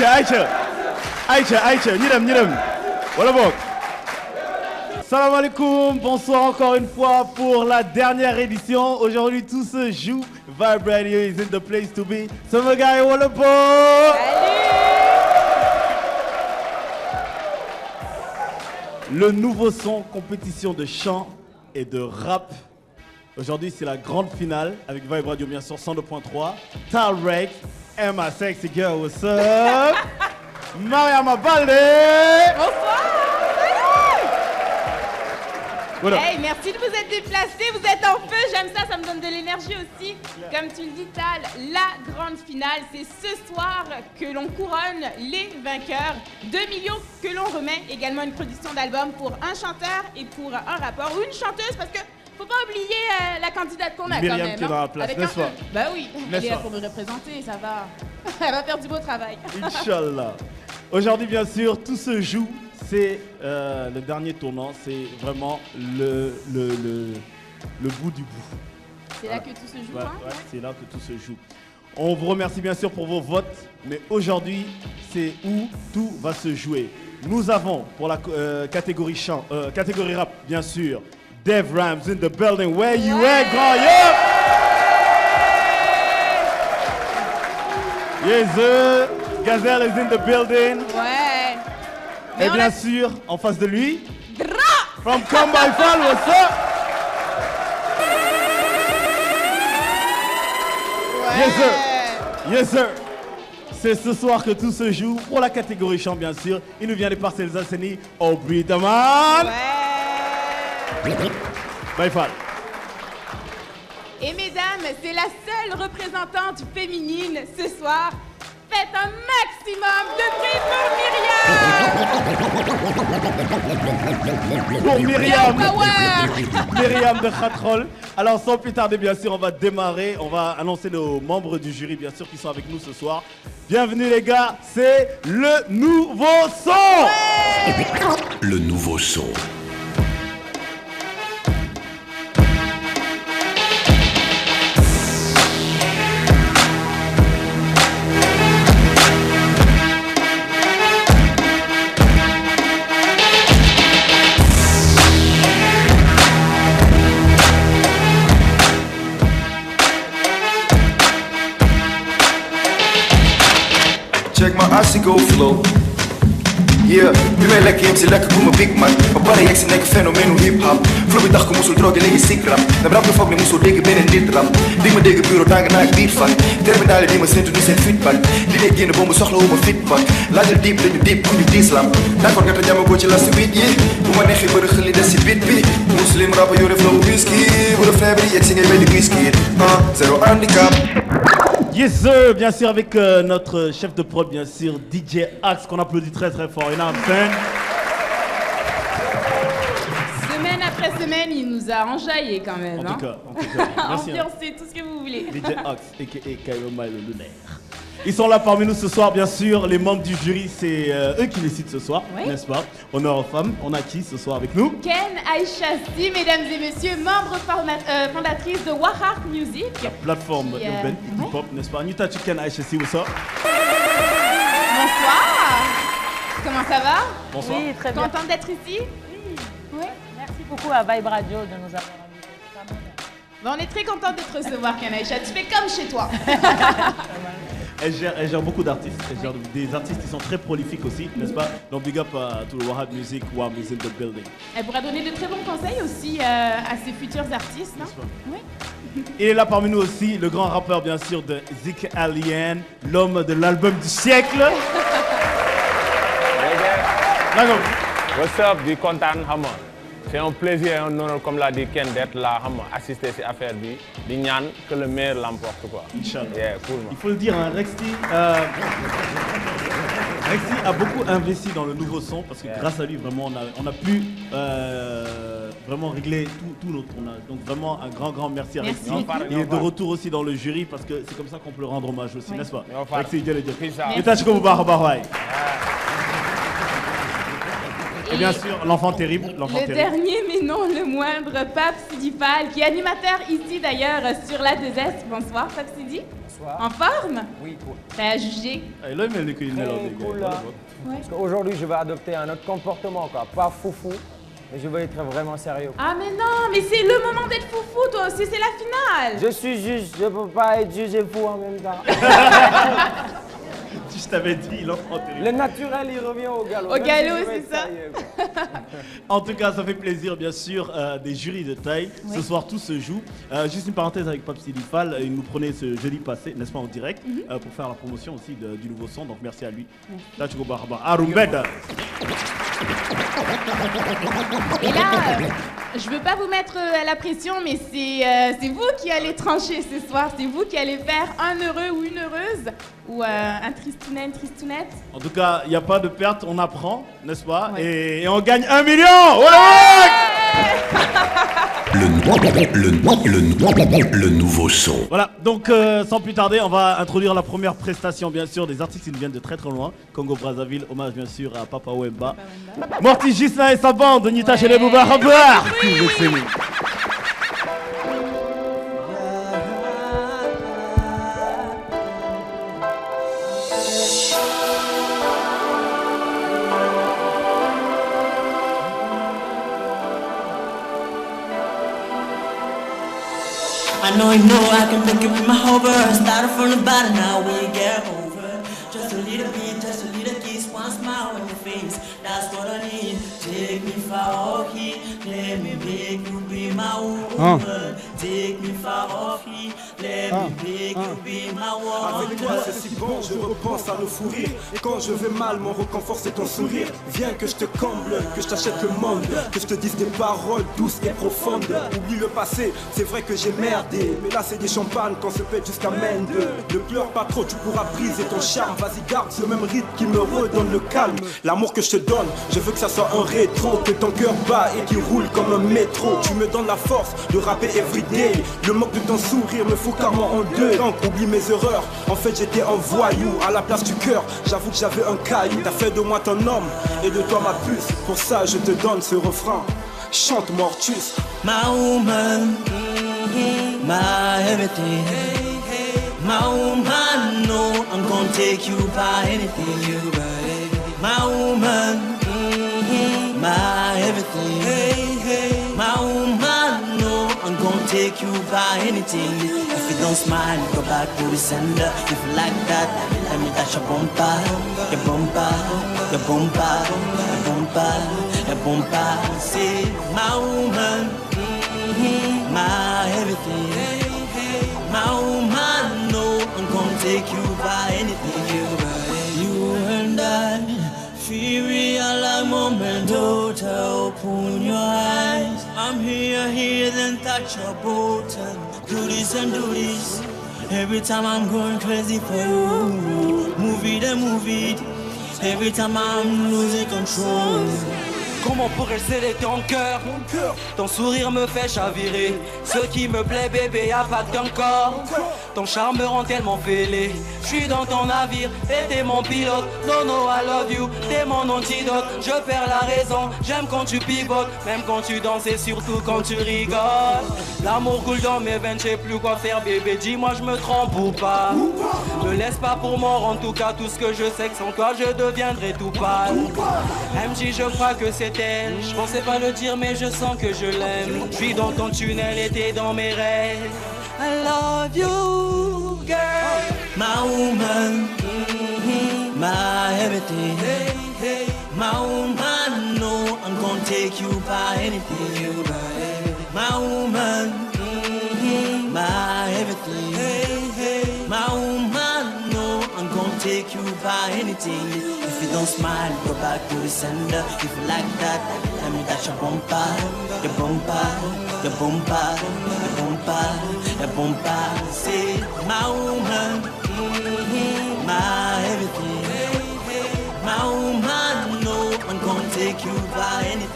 Aïcha, Nidam. Voilà bon. Salam alaikum, bonsoir encore une fois pour la dernière édition. Aujourd'hui tout se joue. Vibe Radio is in the place to be. Summer guy, what up? Le nouveau son, compétition de chant et de rap. Aujourd'hui c'est la grande finale avec Vibe Radio bien sûr 102.3. Talrek, Emma Sexy Girl, what's up? Mariama Balde. Bonsoir. Voilà. Hey, merci de vous être déplacés, vous êtes en feu, j'aime ça, ça me donne de l'énergie aussi. Comme tu le dis Tal, la grande finale, c'est ce soir que l'on couronne les vainqueurs. 2 millions que l'on remet, également une production d'album pour un chanteur et pour un rappeur ou une chanteuse parce que faut pas oublier la candidate qu'on a Myriam quand même. qui est dans la place, n'est-ce pas? Bah oui, elle est là pour me représenter, ça va. Elle va faire du beau travail. Inch'Allah. Aujourd'hui bien sûr, tout se joue. C'est le dernier tournant, c'est vraiment le bout du bout. C'est là que tout se joue, hein? Ouais, c'est là que tout se joue. On vous remercie bien sûr pour vos votes, mais aujourd'hui, c'est où tout va se jouer. Nous avons pour la catégorie chant, catégorie rap, bien sûr, Dev Rams in the building. Where you at, grand yo? Yes, Gazelle is in the building. Ouais. Et bien sûr, en face de lui, from Come By Fall, what's up? Ouais. Yes sir, yes sir. C'est ce soir que tout se joue pour la catégorie chant bien sûr. Il nous vient des Parcelles Assainies, Aubrey Daman. Ouais. By Fall. Et mesdames, c'est la seule représentante féminine ce soir. Faites un maximum de bruit pour Myriam. Pour Myriam. Myriam de Khatrol. Alors sans plus tarder bien sûr, on va démarrer. On va annoncer nos membres du jury bien sûr qui sont avec nous ce soir. Bienvenue les gars, c'est le nouveau son. Ouais. Le nouveau son. Check my icicle flow. Yeah, bi may lekk yem si lekk bu ma big man ba pare yegg si nekk phénomène hip hop flow bi tax ko musul drogue léegi sick rap dama rap nga foog ne musul dégg beneen nit rap di ma dégg bureau tàng naa ak biir fan terminal di ma séntu du seen feedback li dee génn boo mu soxla wu ma feedback laajal deep lañu deep ku ñu diislam d'accord nga te jamagoo ci la si beat yi bu ma neexee bëri xëli des si beat bi muslim rap yore flow whisky bu la feebar yegg si ngay bay di whisky zéro handicap. Yes sir, bien sûr avec notre chef de prod bien sûr DJ Axe qu'on applaudit très très fort. Il a un fan. Semaine après semaine, il nous a enjaillé quand même. En tout cas, merci. Ambiancé, tout ce que vous voulez. DJ Axe, a.k.a. Kayoma le lunaire. Ils sont là parmi nous ce soir, bien sûr. Les membres du jury, c'est eux qui décident ce soir, oui. N'est-ce pas? Honneur aux femmes. On a qui ce soir avec nous? Ken Aïchassi, mesdames et messieurs, membre fondatrice de Warhart Music. La plateforme urbaine hip-hop, n'est-ce pas? Nita Ken Aïchassi, what's up? Bonsoir. Comment ça va? Bonsoir. Oui, très bien. Contente d'être ici? Oui. Merci beaucoup à Vibe Radio de nous avoir invités. Bon, on est très content de te recevoir, Ken Aïcha. Tu fais comme chez toi. Elle gère beaucoup d'artistes. Elle gère des artistes qui sont très prolifiques aussi, n'est-ce pas? Donc big up à tout le Warhart Music, Warm is in the building. Elle pourra donner de très bons conseils aussi à ses futurs artistes. Hein? Oui. Il est là parmi nous aussi, le grand rappeur bien sûr de Zik Alien, l'homme de l'album du siècle. What's up, di kontaan xam nga c'est un plaisir et un honneur comme l'a dit Ken d'être là xam nga assister à cette affaire bi di ñaan que le meilleur l'emporte quoi. Inch'Allah. Yeah, cool, Il faut le dire, hein, Rexy a beaucoup investi dans le nouveau son parce que grâce à lui vraiment on a pu vraiment régler tout notre tournage. Donc vraiment un grand merci à Rexy. Il est de retour aussi dans le jury parce que c'est comme ça qu'on peut le rendre hommage aussi, n'est-ce pas? Rexy, Et bien sûr, l'enfant terrible. Le dernier, mais non le moindre, Pape Sidi Fall, qui est animateur ici d'ailleurs sur la 2S. Bonsoir, Pape Sidi. Bonsoir. En forme? Oui, cool. T'as jugé? Très cool là. Parce qu'aujourd'hui, je vais adopter un autre comportement, quoi. Pas foufou, mais je vais être vraiment sérieux. Ah mais non, mais c'est le moment d'être foufou, toi aussi, c'est la finale. Je suis juge, je peux pas être juge et fou en même temps. Je t'avais dit, l'enfant terrible. Le naturel, il revient au galop. Au galop, c'est ça. En tout cas, ça fait plaisir, bien sûr, des jurys de taille. Oui. Ce soir, tout se joue. Juste une parenthèse avec Pape Sidi Fall. Il nous prenait ce jeudi passé, n'est-ce pas, en direct, pour faire la promotion aussi du nouveau son. Donc, merci à lui. Là, tu vois, Arumbeda. Et là, je veux pas vous mettre à la pression, mais c'est vous qui allez trancher ce soir. C'est vous qui allez faire un heureux ou une heureuse, ou un tristounet, une tristounette. En tout cas, il n'y a pas de perte, on apprend, n'est-ce pas? Ouais. Et on gagne 1 million. Ouais. Le nouveau son. Voilà, donc sans plus tarder, on va introduire la première prestation, bien sûr, des artistes qui nous viennent de très très loin. Congo-Brazzaville, hommage bien sûr à Papa Wemba. Morty Gislain et sa bande, Nita chez les Bouba Rabar. I know you know I can make it with my hover. Started from the bottom, now we get over. Just a little kiss, one smile on your face. That's what I need. Take me far off here, let me make you be my woman. Take me far off here, let me make you be my woman. Avec toi c'est si bon, je repense à nos fous rires. Et quand je vais mal, mon réconfort c'est ton sourire. Viens que je te comble, que je t'achète le monde, que je te dise des paroles douces et profondes. Oublie le passé, c'est vrai que j'ai merdé, mais là c'est des champagnes qu'on se pète jusqu'à Mende. Ne pleure pas trop, tu pourras briser ton charme. Vas-y garde ce même rythme qui me redonne le calme. L'amour que je te donne, je veux que ça soit un rétro, que ton cœur bat et qui roule comme un métro. Tu me donnes la force de rapper everyday. Le manque de ton sourire me fout carrément en deux. Donc oublie mes erreurs, en fait j'étais un voyou. À la place du cœur, j'avoue que j'avais un caillou. T'as fait de moi ton homme et de toi ma puce. Pour ça je te donne ce refrain. Chante Mortus. My woman, my everything. My woman, no, I'm gonna take you by anything. My woman, my everything. My woman, no, I'm gonna take you by anything. If you don't smile, go back to the sender. If you like that, let me touch your bumper, your bumper, your bumper, your bumper, your bumper. Say, my woman, my everything. My woman, no, I'm gonna take you by anything. You and I, feel real like moment, daughter, open your eyes. I'm here, then touch your button. Do this and do this. Every time I'm going crazy for you. Move it and move it. Every time I'm losing control. Comment pourrais-je sceller ton cœur? Ton sourire me fait chavirer. Ce qui me plaît bébé, y'a pas qu'un corps. Ton charme me rend tellement fêlé. J'suis dans ton navire et t'es mon pilote. No no I love you, t'es mon antidote. Je perds la raison, j'aime quand tu pivotes. Même quand tu danses et surtout quand tu rigoles. L'amour coule dans mes veines, j'sais plus quoi faire bébé. Dis-moi je me trompe ou pas. Me laisse pas pour mort, en tout cas tout ce que je sais que sans toi je deviendrai tout pâle. MJ je crois que c'est elle. Je pensais pas le dire mais je sens que je l'aime. Je suis dans ton tunnel et t'es dans mes rêves. I love you girl. My woman, my everything. My woman, no, I'm gonna take you by anything. My woman, my everything. My woman, no, I'm gonna take you by anything. If you don't smile, go back to the sender. If you like that, let me touch your bumper, your bumper, your bumper, your bumper, your bumper. Say, my woman, my everything. My woman, no, I'm gonna take you by anything.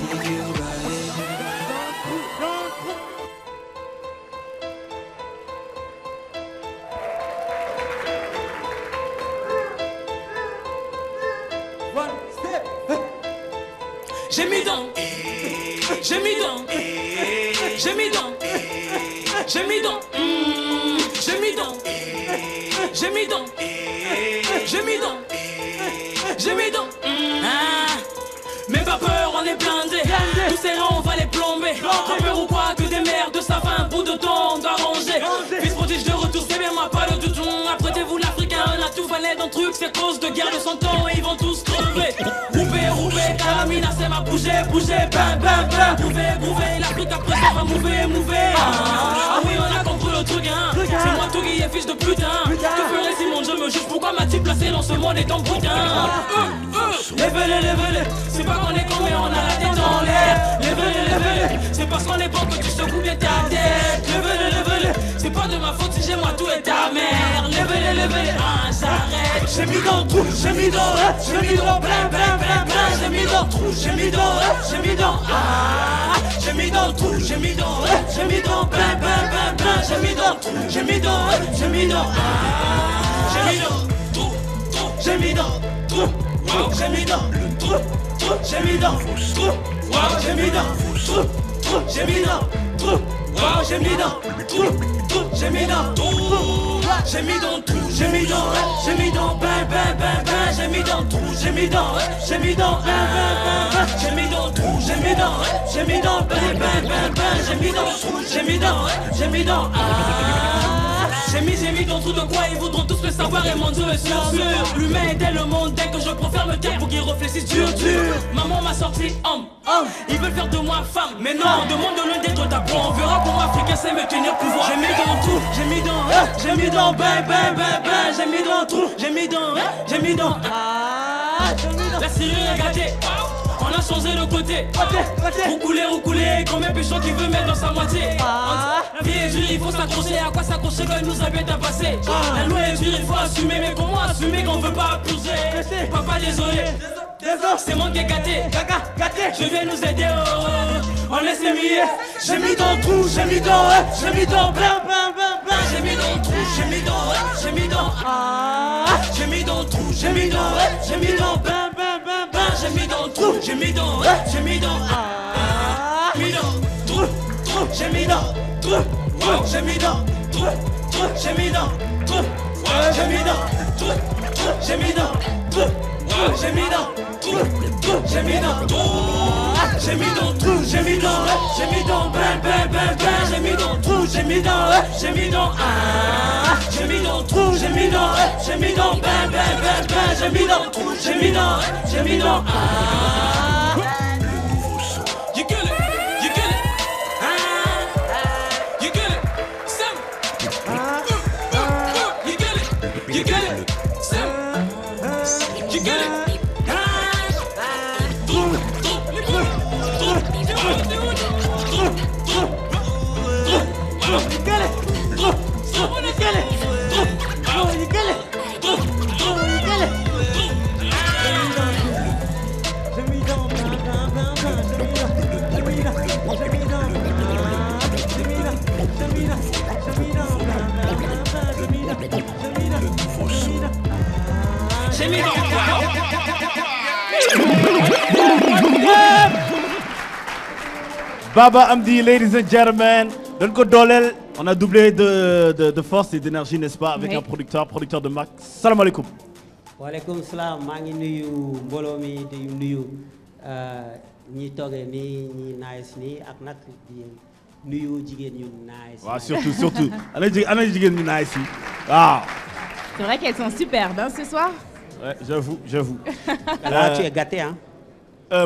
j'ai mis dans, j'ai mis dans, j'ai mis dans, j'ai mis dans, j'ai mis dans, j'ai mis dans, j'ai mis dans, j'ai mis dans. Mais pas peur, on est blindé. Tous ces rangs, on va les plomber. Rappeur ou quoi, que des merdes, ça fait un bout de temps, on doit ranger. Fils prodige de retour, c'est bien moi, pas le tout. Apprêtez-vous l'Africain, on a tout valet dans le truc. C'est cause de guerre de 100 ans et ils vont tous crever. Roubé, calamina, c'est ma bouger, bam, bam, bam. Bouver, l'Afrique après ça va mouver. Ah oui, on a compris le truc, hein. C'est moi tout qui est fils de putain. Que ferait si mon Dieu me juge? Pourquoi m'a-t-il placé dans ce monde étant putain? Lève-les, c'est pas qu'on est con mais on a la tête en l'air. Lève-les, c'est parce qu'on est bon que tu secoues bien ta tête. Lève-les, c'est pas de ma faute si j'ai moi tout et ta mère. Lève-les, s'arrête. J'ai mis dans le trou, j'ai mis dans, plein, j'ai mis dans le trou, j'ai mis dans, j'ai mis dans le trou, j'ai mis dans, plein, j'ai mis dans le trou, j'ai mis dans, j'ai mis dans trou, j'ai mis dans trou, j'ai mis dans trou, j'ai mis dans trou, j'ai mis dans trou, j'ai mis dans trou, j'ai mis dans trou, j'ai mis dans trou, j'ai mis dans trou, j'ai mis dans, j'ai mis dans j'ai mis dans trou, j'ai mis dans, j'ai mis dans j'ai mis dans trou, j'ai mis dans, j'ai mis dans j'ai mis dans trou, j'ai mis dans, j'ai mis dans j'ai mis dans tout de quoi ils voudront tous le savoir et mon Dieu est sûr. L'humain est le monde dès que je préfère me taire pour qu'ils réfléchissent dur. Maman m'a sorti homme, ils veulent faire de moi femme. Mais non, demande l'un d'être d'abord. On verra comment Africain sait me tenir pouvoir. J'ai mis dans tout, j'ai mis dans, j'ai mis dans, j'ai mis dans tout, j'ai mis dans, j'ai mis dans. La serrure est gâtée. On a changé de côté. Roucouler, comme un péchon qui veut mettre dans sa moitié. La vie est dure, il faut s'accrocher. À quoi s'accrocher quand il nous a bien tabassé? La loi est dure, il faut assumer. Mais comment assumer qu'on veut pas abuser? Papa, désolé. C'est moi qui ai gâté. Je viens nous aider. On laisse les milliers. J'ai mis dans le trou, j'ai mis dans, j'ai mis dans plein. J'ai mis dans le trou, j'ai mis dans, j'ai mis dans. J'ai mis dans le trou, j'ai mis dans, j'ai mis dans plein. J'ai mis dans le trou, j'ai mis dans, j'ai mis dans, mis dans, trou, j'ai mis dans, trou, j'ai mis dans, trou, j'ai mis dans, trou, j'ai mis dans, trou, j'ai mis dans, trou, j'ai mis dans, trou, j'ai mis dans, trou, j'ai mis dans, trou, j'ai mis dans, j'ai mis dans, j'ai mis dans, trou, j'ai mis dans, j'ai mis dans, j'ai mis dans, trou, j'ai mis dans, j'ai mis dans, j'ai mis dans, trou, j'ai mis dans, j'ai mis dans, you get it, you get it, you get it, Sam, you get it, you get it, Sam, you get it. Baba Hamdy, ladies and gentlemen. Don ko dooleel, on a doublé de force et d'énergie, n'est-ce pas, avec un producteur de marque. Salam alaikum. Waalaikum salam, maa ngi nuyu mbooloo mi di nuyu ñi toogee nii ñi nice nii ak nag di nuyu jigéen ñu nice. Waaw, surtout. Ana jigéen ñu nice yi. Waaw. C'est vrai qu'elles sont superbes hein, ce soir. Ouais, j'avoue. Là, tu es gâté, hein?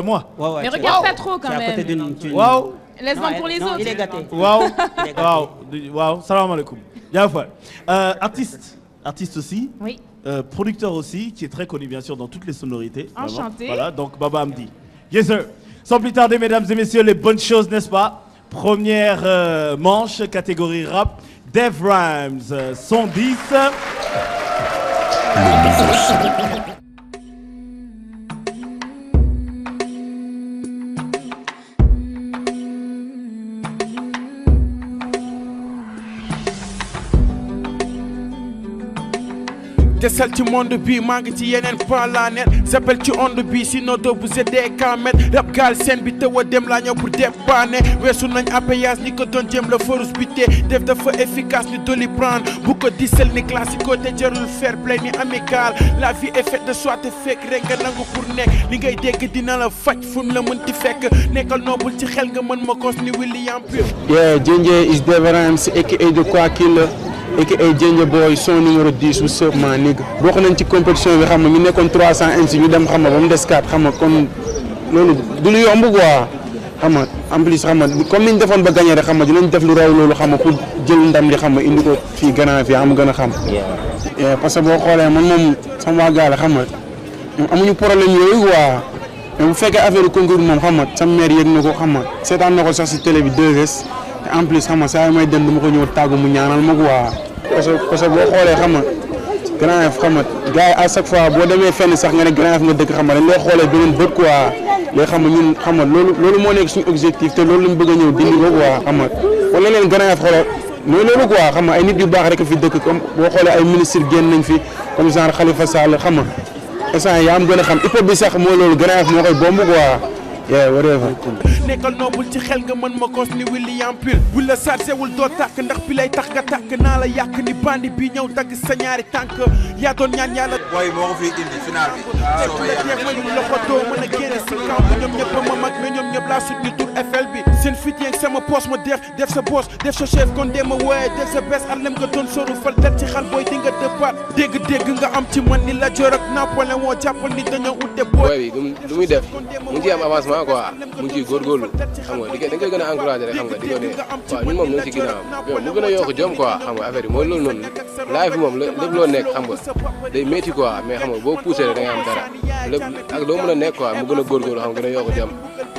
Moi. Ouais, mais regarde pas trop quand même. Waouh. Laisse-moi pour les autres. Il est gâté. Waouh. Salam alaikum. Bien fait. Artiste aussi. Oui. Producteur aussi, qui est très connu bien sûr dans toutes les sonorités. Enchanté. Voilà, donc Baba Hamdy. Yes sir. Sans plus tarder, mesdames et messieurs, les bonnes choses, n'est-ce pas? Première manche, catégorie rap. Dev Rhymes, son 10. Desal ci monde bi maa ngi ci yeneen planète j'appelle ci onde bi sinon doo vous aider qu'à mettre rap Galsen bi tëw a dem laa ñëw pour dépanner weesu nañ appayage ni ko doon jéem la forus bi te def dafa efficace ni Doliprane bu ko disel ni classico te jarul fair play ni amical la vie est faite de choix te fekk rek nga nangu pour nekk li ngay dégg dina la faj fu mu la mënti fekk nekkal noobul ci xel nga mën ma kos ni William Pur. Yeah, Ginger is Deverance aka The Quack Killer aka Ginger Boy son numéro 10 what's up man nigga bokk nañ ci compétition bi xam nga ñu nekkoon 300 MC ñu dem xam nga ba mu des 4 xam nga kon loolu du lu yomb quoi xam nga en plus xam nga comme ni ñu defoon ba gagné rek xam nga dinañ def lu raw loolu xam nga pour jël ndam li xam nga indi ko fii gannaaw fii am gën a xam. parce que boo xoolee man moom sama waa gaal xam nga amuñu problème yooyu quoi mais bu fekkee affaire concours bi moom xam nga sama mère yëg na ko xam nga seetaan na ko sax si télé bi 2S te en plus xam nga saa yi may dem dama ko ñëw tàggu mu ñaanal ma quoi. parce que boo xoolee xam nga Grand Yoff xam nga gars yi à chaque fois boo demee fenn sax nga ne Grand Yoff nga dëkk xam nga dañ lay xoolee beneen bët quoi léegi xam nga ñun xam nga loolu moo nekk suñu objectif te loolu lañ bëgg a ñëw dindi ko quoi xam nga wala leen Grand Yoff xoolal mooy loolu quoi xam nga ay nit yu baax rek fi dëkk comme boo xoolee ay ministre génn nañ fi comme genre Khalifa Sall xam nga instant yaa am gën a xam hip hop bi sax mooy loolu Grand Yoff moo koy bomb quoi. yeah whatever. nekkal noobul ci xel nga mën ma kos ni William Pur bu la chargé wul doo tàkk ndax bi lay tax nga tàkk naa la yàq ni bandi bi ñëw dagg sa ñaari tànk yaa doon ñaan yàlla. booy moo ko fi indi final bi. ma ñu la ko doo mën a génne si kaw ba ñoom ñëpp ma mag mais ñoom ñëpp laa sut ñu tur FL bi seen fit yeeg sama poos ma def sa boss def sa chef kon dee ma wooye def sa bes arlem nga doon soru fal del ci xal booy di nga dëppaat dégg nga am ci man ni la jor ak Napoléon woo jàppal ni dañoo ute booy bi lu muy def mu ngi ciy am avancement quoi mu ngi ciy góorgóorlu xam nga dañ koy gën a encouragé rek xam nga di ko ne waaw ñun moom ñu ngi ci ginnaawam mu gën a yokk jom quoi xam nga affaire yi mooy loolu noonu live bi moom lépp loo nekk xam nga day métti quoi mais xam nga boo poussé rek da ngay am dara lépp ak loo mën a nekk quoi mu gën a góorgóorlu xam nga gën a yokk jom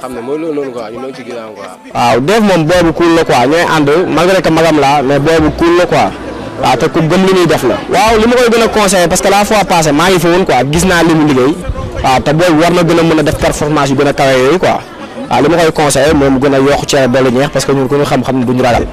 xam ne mooy loolu noonu quoi ñun ñoo ngi ci ginnaawam quoi. waaw Def moom booy bu cool la quoi ñooy ànd malgré que magam la mais booy bu cool la quoi waaw te ku gëm li muy def la. waaw li ma koy gën a conseillé parce que la fois passée maa ngi fa woon quoi gis naa li mu liggéey waaw te booy war na gën a mën a def performance yu gën a kawe yooyu quoi waaw li ma koy conseillé moom gën a yokk cere doole ñeex parce que ñun ku ñu xam-xam ne duñu ragal.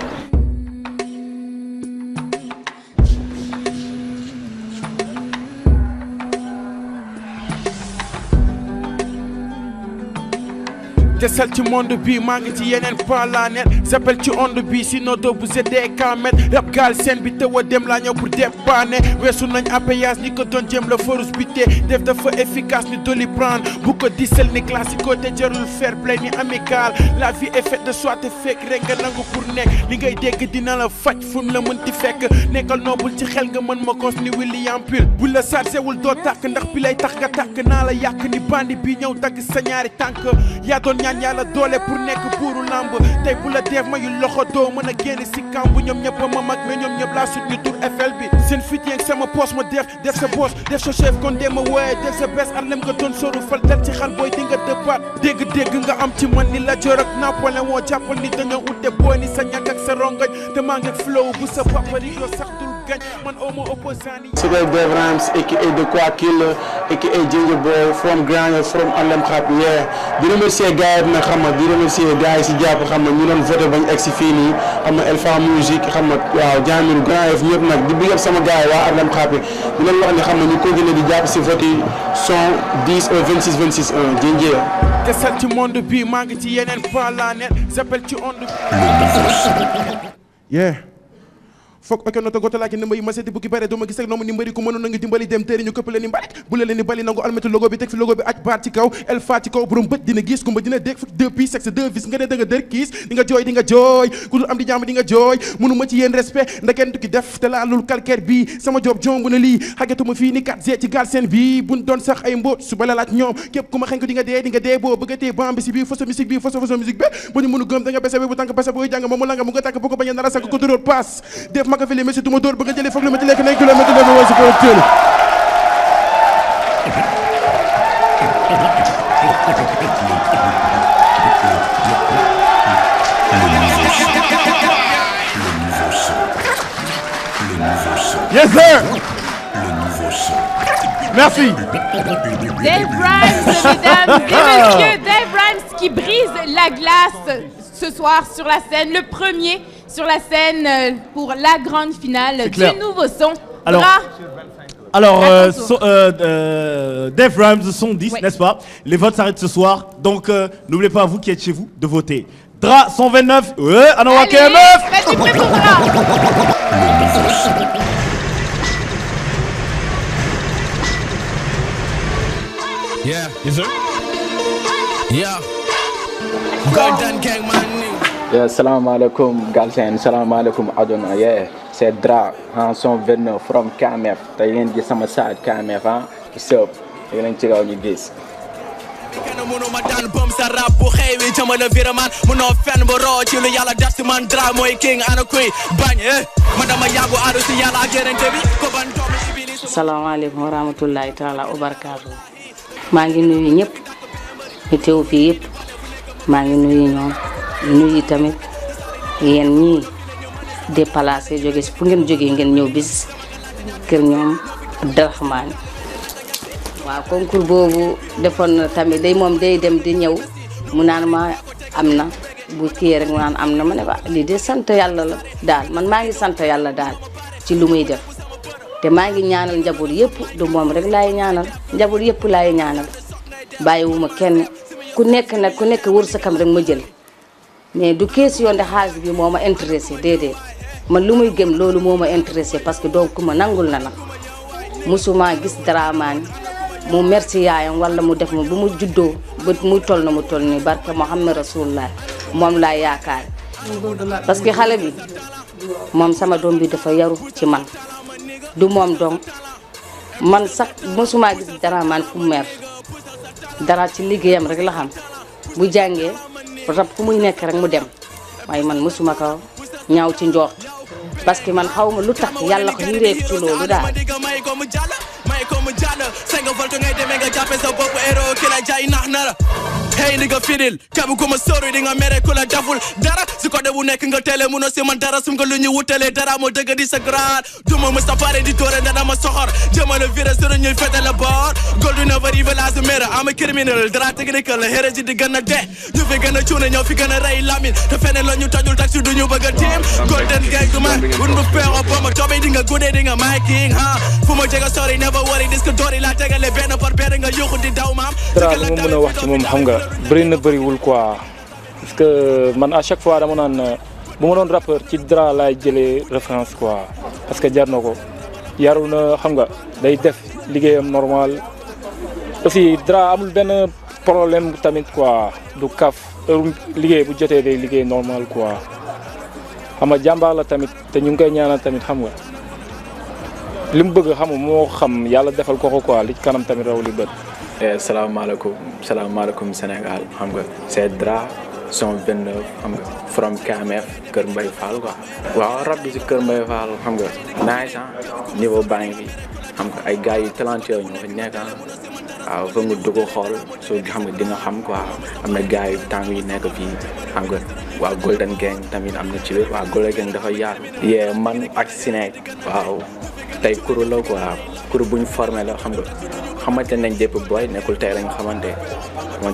desal ci monde bi maa ngi ci yeneen planète j'appelle ci onde bi sinon doo vous aider qu'à mettre rap Galsen bi tëw a dem laa ñëw pour dépanner weesu nañ appayage ni ko doon jéem la forus bi te def dafa efficace ni Doliprane bu ko disel ni classico te jarul fair play ni amical la vie est faite de choix te fekk rek nga nangu pour nekk li ngay dégg dina la faj fu mu la mënti fekk nekkal noobul ci xel nga mën ma kos ni William Pur bu la chargé wul doo tàkk ndax bi lay tax nga tàkk naa la yàq ni bandi bi ñëw dagg sa ñaari tànk yaa doon ñaan yàlla doole pour nekk buuru lamb tey bu la def mayu loxo doo mën a génn si kamb ñoom ñëpp ma mag mais ñoom ñëpp laa sut ñu tur FL bi seen fit yeeg sama poos ma def sa boss def sa chef kon dee ma wooye def sa bes arlem nga doon soru fal del ci xal booy di nga dëppaat dégg nga am ci man ni la jor ak Napoléon woo jàppal ni dañoo ute booy ni sa ñàkk ak sa rongoñ te maa ngi flow bu sa papa di yoo sax dul gañ man oma opposant yi c'est Dave Rams aka The Quack Killer aka Ginger Boy from Grand Yoff from Alem Khap yeah di remercier gars yi nag xam nga di remercier gars yi si jàpp xam nga ñu doon voté bañ egg si fii nii xam nga Elfa Musique xam nga waaw Jamiru Grand Yoff ñëpp nag di big up sama gars yi waa Alem Khap di leen wax ne xam nga ñu continuer di jàpp si vote yi son 10 26 26 1 Ginger. desal ci monde bi maa ngi ci yeneen planète j'appelle ci onde yeah foog ok nota goto laa ki ndimba yi ma seeti bukki bare doo ma gis ak noomu ni mbëri ku mënoon na ngi dimbali dem téeri ñu këpp leen ni mbalit bu leen ni bali nangu almetu logo bi teg fi logo bi aj baat ci kaw el fa ci kaw borom bët dina gis kumba dina dégg fukk deux pièces sexe deux vis nga ne da nga dër kiis di nga jooy ku dul am di jàmm di nga jooy mënu ma ci yéen respect ndakenn tukki def te laalul calcaire bi sama job jongu na lii xagatuma fii ni 4G ci Galsen bi buñ doon sax ay mbóot suba la laaj ñoom képp ku ma xeñ ko di nga dee boo bëggatee bambi si bi façon musique bi façon musique bi ba ñu mënu gëm da nga bese bu tànk bese booy jàng moom mu langa mu nga tànk bu ko bañ a nara sànk ko dóor pass def ma ko fi li messi duma dóor bëgg jëlee foog lu ma ci lekk nay kilomètre la ma si ko teel Yes sir. Merci. Dave Rhymes, mesdames et messieurs, Dave Rhymes qui brise la glace ce soir sur la scène, le premier sur la scène pour la grande finale du nouveau son. Alors, Alors, Def Rhymes sont 10, n'est-ce pas? Les votes s'arrêtent ce soir. Donc, n'oubliez pas, vous qui êtes chez vous, de voter. Dra 129, Anawa KMF. Vas-y, prêt pour Dra. Yeah, yes sir. Yeah. Golden Gang man. Yeah, salam alaikum Galsen, salam alaikum aduna. Yeah, c'est Dra en 129 from KMF. Tay ngeen gis sama side KMF Sup. Yéen ci kaw ñu gis. Kenn mënu ma daan bëm sa rap bu xewi jamale viraman mënoo fenn ba roo ci lu yàlla def si man Dra mooy king ana kuy bañ man dama yàggu aadu si yàlla ak yenente bi ko ban doomu iblis. Asalaamaaleykum wa rahmatullahi taala wa barakaatu. maa ngi nuyu ñëpp ñu teew fii yëpp maa ngi nuyu ñoom nuyu tamit yéen ñii déplacé jóge fu ngeen jógee ngeen ñëw bis kër ñoom Abdourahmane waaw concours boobu defoon na tamit day moom day dem di ñëw mu naan ma am na bu kii rek mu naan am na ma ne ba lii de sant yàlla la daal man maa ngi sant yàlla daal ci lu muy def te maa ngi ñaanal njaboot yëpp du moom rek laay ñaanal njaboot yëpp laay ñaanal bàyyiwuma kenn ku nekk nag ku nekk wërsëgam rek ma jël mais du question de xaalis bi moo ma intéressé déedéet man lu muy gëm loolu moo ma intéressé parce que donc ma nangul na nag musuma gis Dramane mu merci yaayam wala mu def ma bu mu juddoo ba muy toll na mu toll nii barke Muhammad Rasulullah moom laa yaakaar parce que xale bi moom sama doom bi dafa yaru ci man du moom donc man sax musuma gis Dramane fu mu mer dara ci liggéeyam rek la xam bu jàngee rab fu muy nekk rek mu dem waaye man musuma ko ñaaw ci njoox parce que man xaw ma lu tax yàlla ko hiree ci loolu daal. may ko mu jàll 5 volts ngay demee nga jàppe sa bopp héros ki la jaay nax na la hey ni nga firil kabu ko ma sori di nga mere ku la daful dara si côté bu nekk nga télé munoo si man dara sum nga lu ñu wutalee dara moo dëgg di sa grand duma mës a pare di doore ndana ma soxor jëmale viré suru ñuy fete la boor gold never even as a mirror am a criminal dara technical héréji di gën a de ñu fi gën a cuune ñoo fi gën a rey lamin te fene la ñu tajul taxi du ñu bëgg a team golden gang du man un bu peero boma tobe di nga guddee di nga my king fu ma jega sori never worry dis que doori la tegale benn par benn nga yuxu di daw maam Dra lu ma mën a wax ci moom xam nga bëri na bëriwul quoi parce que man à chaque fois dama naan bu ma doon rappeur ci Dra laay jëlee référence quoi parce que jar na ko yaru na xam nga day def liggéeyam normal aussi Dra amul benn problème tamit quoi du kaf liggéey bu jotee day liggéey normal quoi xam nga jàmbaar la tamit te ñu ngi koy ñaanal tamit xam nga li mu bëgg xam nga moo xam yàlla defal ko quoi li ci kanam tamit raw li bët. salaamaaleykum Sénégal xam nga c'est Dra 129 xam nga from KMF Kër Mbaye Fall quoi. waaw rab bi si Kër Mbaye Fall xam nga nice niveau baa ngi fi xam nga ay gars yu talentueux ñoo fa nekk waaw fa nga dugg xool soo xam nga di nga xam quoi am na gars yu tàng yu nekk fii xam nga waa Golden Gang tamit am na ci biir waa Golden Gang dafa yaatu. yee man ak Sinek waaw tey kuru la quoi kuru bu ñu formé la xam nga xamante nañ dépp booy nekkul tey lañ xamante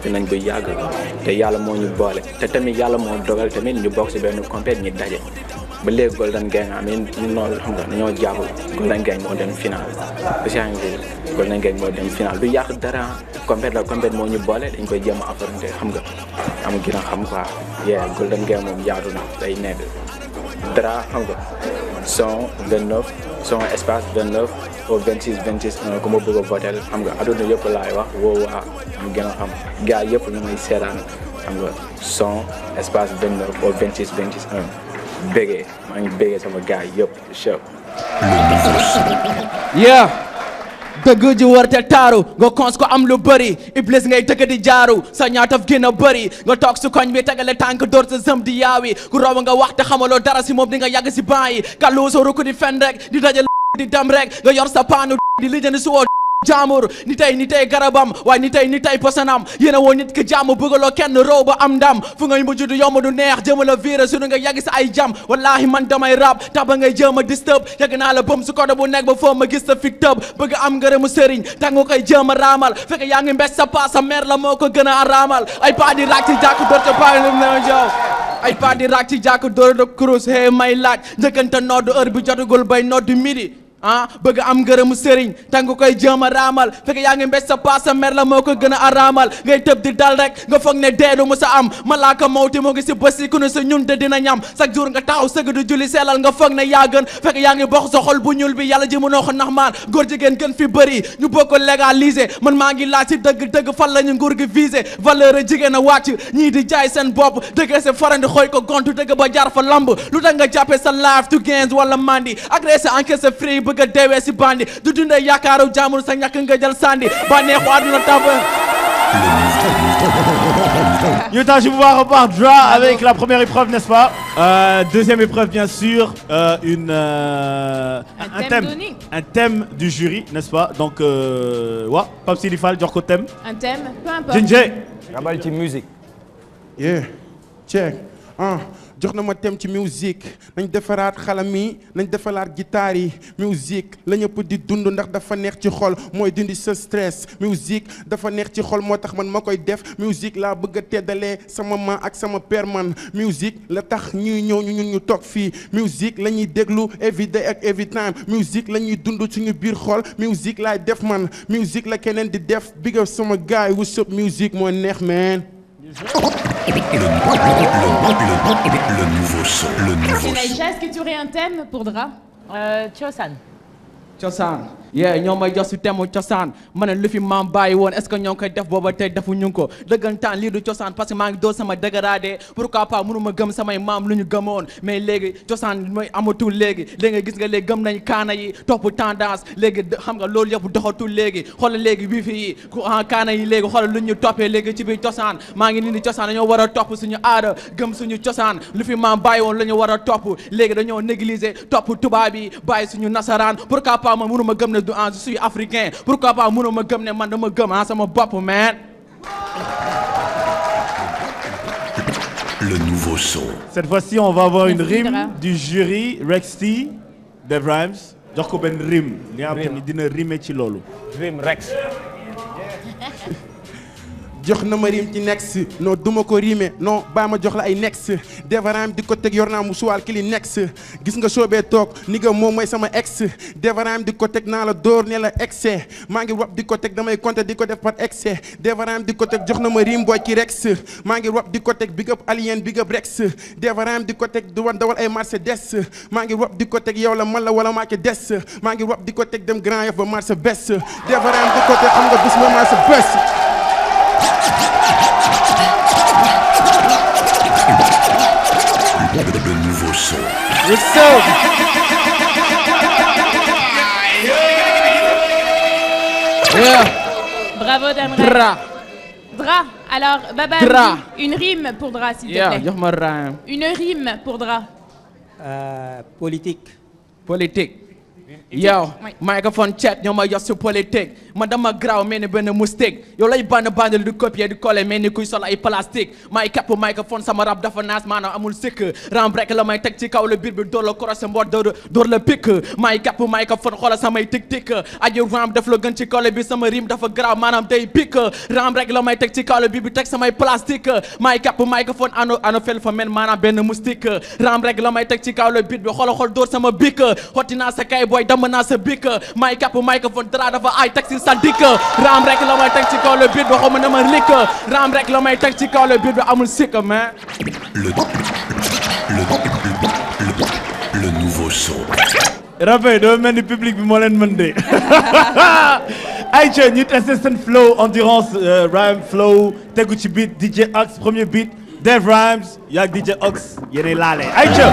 nañ bu yàgg te yàlla moo ñu boole te tamit yàlla moo dogal tamit ñu bokk si benn compét ñi daje ba léegi Golden Gang amin ñu noonu xam nga dañoo jàpp Golden Gang moo dem final sia ngi Golden Gang moo dem final du yàq dara compét la compét moo ñu boole dañ koy jéem a affronté xam nga am gën a xam quoi yee Golden Gang moom yaatu na day nekk Dra xam nga 129 son espace 29 au 26 26 ku ma bëgg a votel xam nga adduna yëpp laay wax woo waa am gën a xam gars yëpp ñu may seetaan xam nga son espace 29 au 26 26 bégee maa ngi bégee sama gars yëpp show yeah dëgg ji war te taaru nga cons ko am lu bëri iblis ngay dëgg di jaaru sa ñaataf gën a bëri nga toog si koñ bi tegale tànk door sa zëm di yaawi ku raw nga wax te xamaloo dara si moom di nga yàgg si ban yi kàllu sa rukk di fen rek di dajal di dem rek nga yor sa paanu di lijjani si woo jaamur ni tey garabam waaye ni tey posanam yéena woo nit ki jàmm bëggaloo kenn row ba am ndam fu ngay mujj du yomb du neex jëma la viré sunu nga yàgg si ay jam wallahi man damay rap tax ba ngay jéem a disturb yàgg naa la bëm si côté bu nekk ba foo ma gis sa fi tëb bëgg am ngërëmu sëriñ tax nga koy jéem a raamal fekk yaa ngi mbes sa paa sa mère la moo ko gën a raamal ay paa di raak ci jàkk door ca paa na jow ay paa di raak ci jàkk door de cruise hey may laaj njëkkante noddu heure bi jotagul bay noddu midi ah bëgg am ngërëmu sëriñ tàng koy jéem a raamal fekk yaa ngi mbéj sa paas sa mer la moo ko gën a araamal ngay tëb di dal rek nga foog ne deedu mu sa am malaaka mawti moo ngi si bësi ku ne sa ñun te dina ñam chaque jour nga taxaw sëgg du julli sellal nga foog ne yaa gën fekk yaa ngi bokk sa xol bu ñuul bi yàlla ji mënoo ko nax maan góor jigéen gën fi bëri ñu bokk ko légaliser man maa ngi laaj si dëgg fan la ñu nguur gi visé valeur a jigéen a wàcc ñii di jaay seen bopp dëgg se farandi xooy ko gontu dëgg ba jaar fa lamb lu tax nga jàppee sa life to gains wala mandi agressé encaissé free bëgg a deewee si bandi du dundee yaakaaru jaamur sa ñàkk nga jël sandi ba neexu àdduna tàmb Yuta, je vous vois repart Dra avec la première épreuve, n'est-ce pas? Deuxième épreuve, bien sûr, un thème du jury, n'est-ce pas? Donc, ouais, Pape Silifal, Djorko thème. Un thème, peu importe. Jinjé. Rabal ci musique. Yeah, check. jox na ma thème ci musique nañ defaraat xalam yi nañ defaraat guitare yi musique la ñëpp di dund ndax dafa neex ci xol mooy dindi sa stress musique dafa neex ci xol moo tax man ma koy def musique laa bëgg a teddalee sama maam ak sama père man musique la tax ñuy ñëw ñu toog fii musique la ñuy déglu every day ak every time musique la ñuy dund suñu biir xol musique laay def man musique la keneen di def big up sama gars yi what's up musique mooy neex man. Le nouveau son. Naïcha, est-ce que tu aurais un thème pour Dra? Cosaan. Yeah, ñoo may jox si thème cosaan ma ne lu fi maam bàyyi woon est-ce que ñoo ngi koy def booba tey defu ñu ko dëggantaan lii du cosaan parce que maa ngi doon sama dégradé pourquoi pas mënuma gëm samay maam lu ñu gëmoon mais léegi cosaan mooy amatul léegi gis nga léegi gëm nañ kaana yi topp tendance léegi xam nga loolu yëpp doxatul léegi xoolal léegi bii fii kaana yi léegi xoolal lu ñu toppee léegi ci biir cosaan maa ngi nii di cosaan dañoo war a topp suñu aada gëm suñu cosaan lu fi maam bàyyi woon la ñu war a topp léegi dañoo négliger topp tubaab yi bàyyi suñu nasaraan pourquoi pas ma mënuma gëm ne je suis africain pourquoi pas mënuma gëm ne man dama gëm sama bopp man. Le nouveau son. Cette fois-ci, on va avoir une rime du jury. Rexty, Dev Rhymes. jox ko benn rime. li nga xam ne dina rime ci loolu. Rime Rex. jox na ma rim ci next non duma ko rime non baa ma jox la ay next Devaram di ko teg yor naa mu suwaal kili next gis nga soobee toog ni nga moom mooy sama ex Devaram di ko teg naa la door ne la excès maa ngi rap di ko teg damay compter di ko def par excès Devaram di ko teg jox na ma rim booy ci rex maa ngi rap di ko teg big up alien big up rex Devaram di ko teg dawal ay Mercedes maa ngi rap di ko teg yow la man la wala maa ci des maa ngi rap di ko teg dem Grand Yoff ba marché bes Devaram di ko teg xam nga bis ba marché bes. Le nouveau son. Yeah. Bravo Damra. Dra. Alors Baba, Dra. Une rime pour Dra s'il te plaît. Jox ma rime. Une rime pour Dra. Politique. Yow microphone check ñoo ma jox si politique man dama graw mel ni benn moustique yow lay band di copier di coller mel ni kuy sol ay plastique may kapp microphone sama rap dafa naas maanaam amul sikk ram rek la may teg ci kaw la biir bi door la croisé mboot door la pikk may kapp microphone xoola samay tik aju ram daf la gën ci kaw la bi sama rime dafa graw maanaam day pikk ram rek la may teg ci kaw la biir bi teg samay plastique may kapp microphone ano fel fa mel maanaam benn moustique ram rek la may teg ci kaw la biir bi xool door sama bikk xotti naa sa kay boy dama naa sa bikk may kapp microphone Dra dafa ay teg si sa dikk ram rek la may teg ci kaw le biir bi xawma na ma likk ram rek la may teg ci kaw le biir bi amul sikk man. Le nouveau son. Rappel doo mel ni public bi moo leen mën de. ayca ñu testé seen flow endurance rhyme flow tegu ci beat DJ Ox premier beat Dev Rhymes yaag DJ Ox yéenay laale ayca.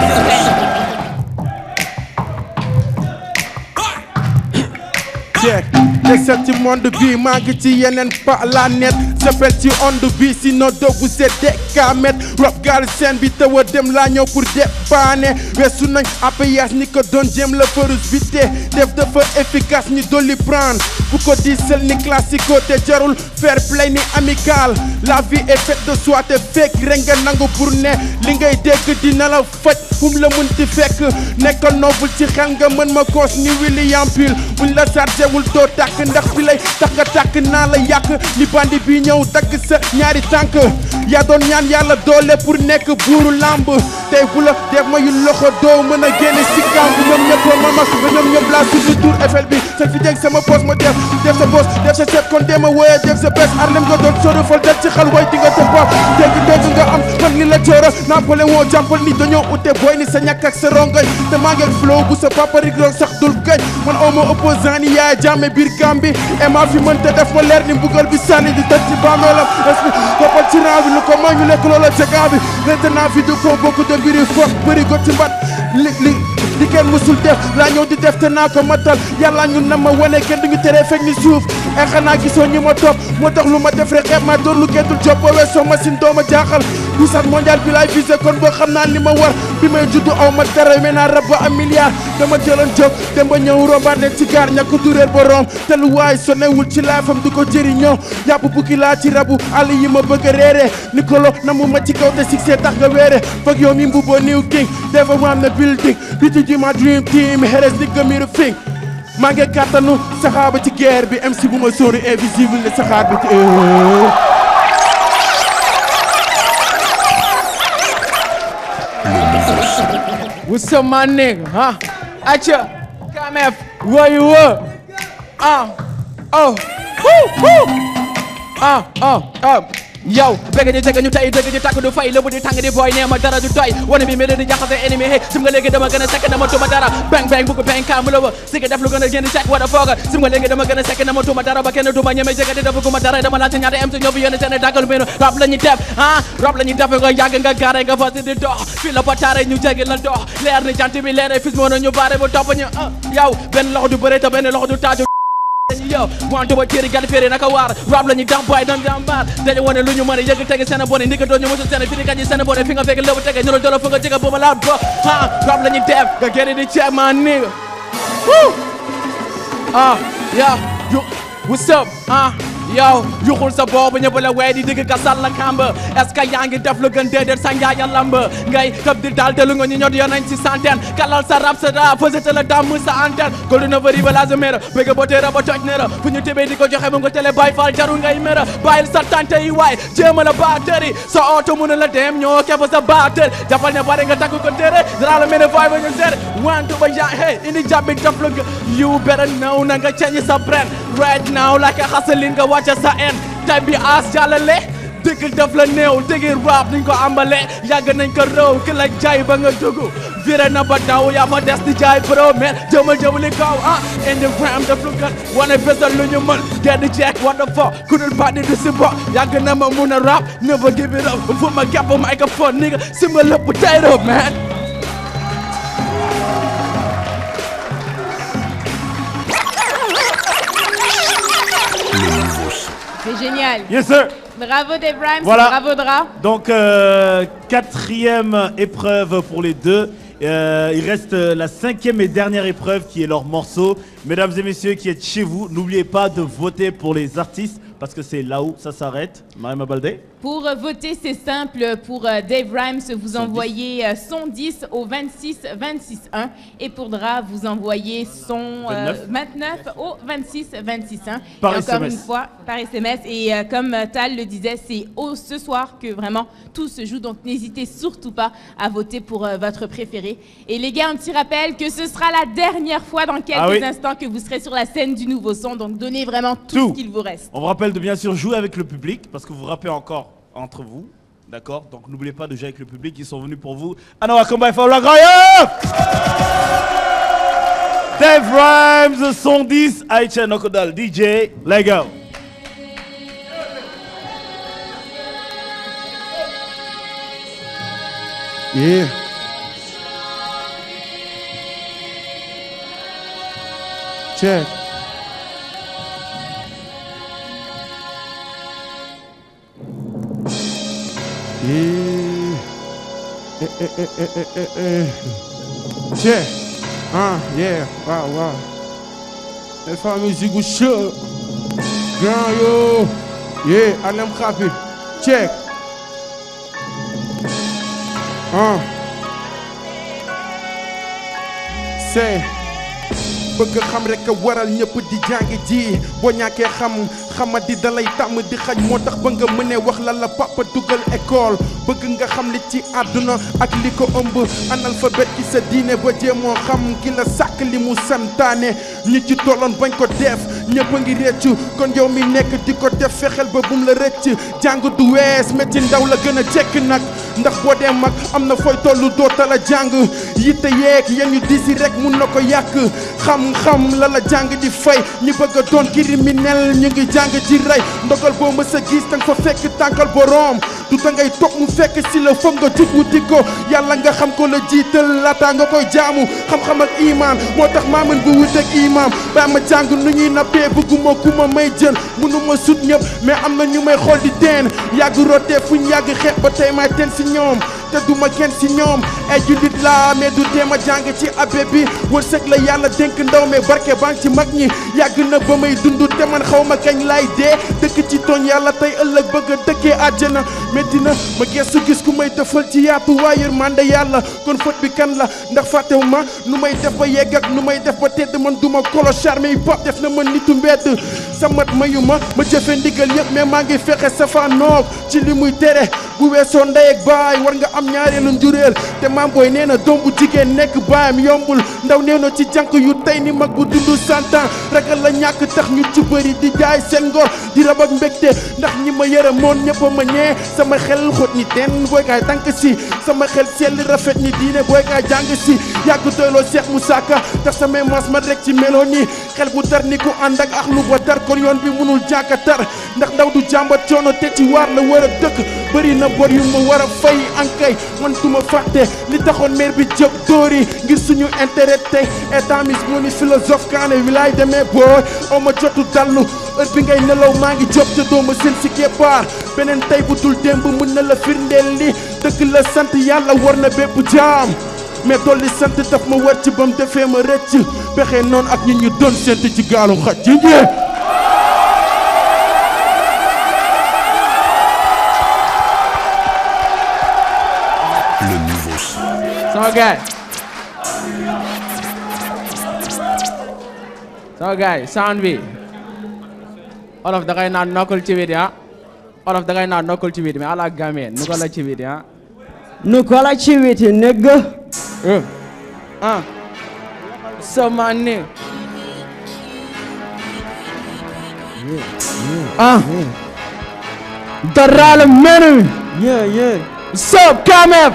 Teg ci monde bi maa ngi ci yeneen planète s'appelle ci onde bi sinon doo bu c'est décamet rap gal seen bi tawa dem laa ñëw pour dépanner weesu nañ APS ni ko doon jéem la ferocité def dafa efficace ni dolli prendre bu ko diisal ni classico te jarul fair play ni amical la vie est faite de soi te fekk rek nga nangu pour ne li ngay dégg dina la faj fum la mun ti fekk nekkal noble ci xel nga mën ma koos ni William Peel buñ la chargé terewul doo tàkk ndax bi lay tax nga tàkk naa la yàq ni bandi bi ñëw dagg sa ñaari tànk yaa doon ñaan yàlla doole pour nekk buuru lamb tey bu la def ma yu loxo doo mën a génne si kamb ñoom ñëpp ma mag ba ñoom ñëpp laa suñu tour Eiffel bi sa fi jeg sama poste ma def sa boss def sa set kon dema wooye def sa bes Harlem nga doon sóoru fal del ci xal way di nga sa bopp dégg nga am man li la cooro Napoléon jàmpal ni dañoo ute booy ni sa ñàkk ak sa rongoñ te maa ngi flow bu sa papa rig doon sax dul gañ man aw ma opposant ni yaay jàmme biir Gàmbi et maa fi mën te def ma leer ni mbugal bi sànni di tëj ci bàmmeelam toppal ci rang bi lu ko may ñu lekk loola jagaa bi maintenant fi du fond beaucoup de mbiri foog bëri got ci mbat li kenn musul def laa ñëw di def te naa ko matal yàlla ñu na ma wane kenn duñu teree fekk ni suuf e xanaa gisoo ñi ma topp moo tax lu ma def rek xeeb ma door lu kentul job ba weesoo machine dooma jaaxal puissance mondiale bi laay visé kon boo xam naa li ma war bi may juddu aw ma dara mais naa rab ba am milliard dama jëloon jóg dem ba ñëw rombaat leen ci gaar ñàkk duréer borom te lu waay sonewul ci laafam du ko jëriñoo yàpp bukki laa ci rabu àll yi ma bëgg a réere Nicolo namu ma ci kaw te succès tax nga weere foog yow mi mbubboo new king dafa am na building biti ji ma dream team xeres ni gëmiru fing maa ngi kàttanu saxaaba ci guerre bi MC bu ma sóoru invisible ne saxaar bi ci What's up, my nigga? Huh? Acha, KMF, where you were? Oh, whoo. Yow bëgg ñu teg ñu tay dëgg ñu tàkk du fay lëbu di tàng di boy nee ma dara du doy wane bi mel di jaxase ennemi hey sim nga léegi dama gën a sekk na ma tuma dara bang bang bu ko bang kam la wa si def lu gën a génn cek wala fooga sim nga léegi dama gën a sekk na ma tuma dara ba kenn duma ñeme jëgati dafa guma dara dama laajte ñaata am ñoo fi yónni seen dàggal menu rap la ñu def rap la ñu def nga yàgg nga gaare nga fas di dox fii la pataare ñu jéggi la dox leer ni jant bi leer fis moo ñu baare bu topp ñu yow benn loxo du bëre te benn loxo du taaju yow wantu ba téeri gal féeri naka waar rap la ñu dam boy doon jàmbaar dañu wane lu ñu mën a yëg tege seen bone ndi ko doon ñu mosul seen fi di kañ seen bone fi nga fekk lépp tege ñu la dolo fu nga jega booba laa bo rap la ñu def nga génn di ceeb ma nigga yeah what's up yow yuxul sa boobu ñëpp la wey di digg ka sal la kamb est-ce que yaa ngi def lu gën déedéet sa njaaya lamb ngay këp di daal te lu nga ñu ñot yo nañ ci centaine kalal sa rap sa da posete la damm sa antenne goldu na bëri ba la mera bëgg ba teera ba toj nera fu ñu tébee di ko joxe mu nga télé bay fal jarul ngay mera bàyyil sa tante yi waay jéema la batterie sa auto mun la dem ñoo kepp sa batterie jafal ne bari nga takku ko tere dara la mene fay ba ñu tere wantu ba ja hey indi jàbbi daf lu you better know na nga change sa brand right now like a hustling nga wàcce sa en tay bi as jàllale dëgg daf la néew dëgg rap niñ ko ambale yàgg nañ ko réew ki la jaay ba nga dugg viré na ba daw yaa fa des di jaay pro mais jëmali kaw indi gram daf lu kat wane fesal lu ñu mën geddi jeek what the fuck ku dul bandi du si bo yàgg na ma mun a rap never give it up fu ma gàpp microphone nigga simba lépp potato man C'est génial. Yes sir. Bravo Dave Rhymes, voilà. Bravo Dra. Donc quatrième épreuve pour les deux. Il reste la cinquième et dernière épreuve qui est leur morceau. Mesdames et messieurs qui êtes chez vous, n'oubliez pas de voter pour les artistes parce que c'est là où ça s'arrête. Mariama Baldé. Pour voter, c'est simple. Pour Dave Rhymes, vous envoyez son 10 au 26 26 1. Et pour Dra, vous envoyez son 29 au 26 26 1. Par et encore SMS. une fois, par SMS. Et comme Tal le disait, c'est ce soir que vraiment tout se joue. Donc n'hésitez surtout pas à voter pour votre préféré. Et les gars, un petit rappel que ce sera la dernière fois dans quelques instants que vous serez sur la scène du Nouveau Son. Donc donnez vraiment tout ce qu'il vous reste. On vous rappelle de bien sûr jouer avec le public parce que vous rappez encore entre vous, d'accord? Donc n'oubliez pas de jouer avec le public, ils sont venus pour vous. Anawa Komba for la Dave Rhymes, son 10, Aïcha Nokodal, DJ, let's go. Yeah. Check. Yeah. Check. Yeah. Wow. La famille Zigou Show. Grand yo. Yeah. Alem Khafi. Check. Say. bëgg xam rek a waral ñëpp di jàng ji boo ñàkkee xama di dalay tàmm di xaj moo tax ba nga mënee wax la la papa dugal école bëgg nga xam li ci àdduna ak li ko ëmb analphabète ci sa diine ba jéemoo xam ki la sàkk li mu santaane ñi ci tolloon bañ ko def ñëpp a ngi réccu kon yow mi nekk di ko def fexeel ba bum la rëcc jàng du wees métti ndaw la gën a jekk nag ndax boo dee mag am na fooy tollu dootal a jàng yitte yeeg yéen ñu disi rek mun na ko yàq xam-xam la la jàng di fay ñi bëgg a doon criminel ñu ngi jàng ci rey ndogal boo mës a gis danga fa fekk tànkal boroom du da ngay toog mu fekk si la foog nga jug wuti ko yàlla nga xam ko la jiital laata nga koy jaamu xam-xam ak iman moo tax maamin bu wuteeg imam ba ma jàng nu ñuy nappee bëgguma ku ma may jën mënuma sut ñëpp mais am na ñu may xool di teen yàgg rotee fuñ yàgg xeet ba tey may teen si ñoom te duma kenn si ñoom ay jullit laa mais du teema jàng ci abbé bi wërsëg la yàlla dénk ndaw mais barke baa ngi ci mag ñi yàgg na ba may dund te man xaw ma kañ laay dee dëkk ci tooñ yàlla tey ëllëg bëgg a dëkkee àjjana métti na ma gestu gis ku may defal ci yaatu waaye yërmande yàlla kon fët bi kan la ndax fàttewu ma nu may def ba yegg ak nu may def ba tedd man duma kolo charme yi pop def na ma nitu mbedd samat mayu ma jëfe ndigal yëpp mais maa ngi fexe safaanoog ci li muy tere bu weesoo ndey ak baay war nga am ñaareelu njuréel te maam booy nee na doom bu jigéen nekk baayam yombul ndaw nee na ci jànk yu tey ni mag bu dund 100 ans ragal la ñàkk tax ñu ci bëri di jaay seen ngor di rab ak mbégte ndax ñi ma yërëmoon ñëpp a ma ñee sama xel xóot ñi teen booy kaay tànk si sama xel sell rafet ñi diine booy kaay jàng si yàgg doyloo Cheikh Moussa Ka tax samay maas ma rek ci melo nii xel bu tar ni ku ànd ak lu ba tar kon yoon bi mënul jàkka tar ndax ndaw du jàmbat coono te ci waar la war a dëkk bëri na bor yu ma war a fay ankay man tuma fàtte li taxoon maire bi jóg dóori ngir suñu intérêt tey état mis mu ni philosophe kaane wilaay demee booy aw ma jotu dallu heure bi ngay nelaw maa ngi jóg te dooma seen si keppaar beneen tey bu dul démb mën na la firndeel li dëgg la sant yàlla war na bépp jaam mais dolli sant daf ma war ci bam defee ma rëcc pexe noonu ak ñi ñu doon sént ci gaalu xaj ji Le nouveau son. So guys, sound bi olof da ngay naan nokkul ci wit ah olof da ngay naan nokkul ci wit mais ala gameen nu ko la ci wit ah nu ko la ci wit negg sama ni daral menu sop kamef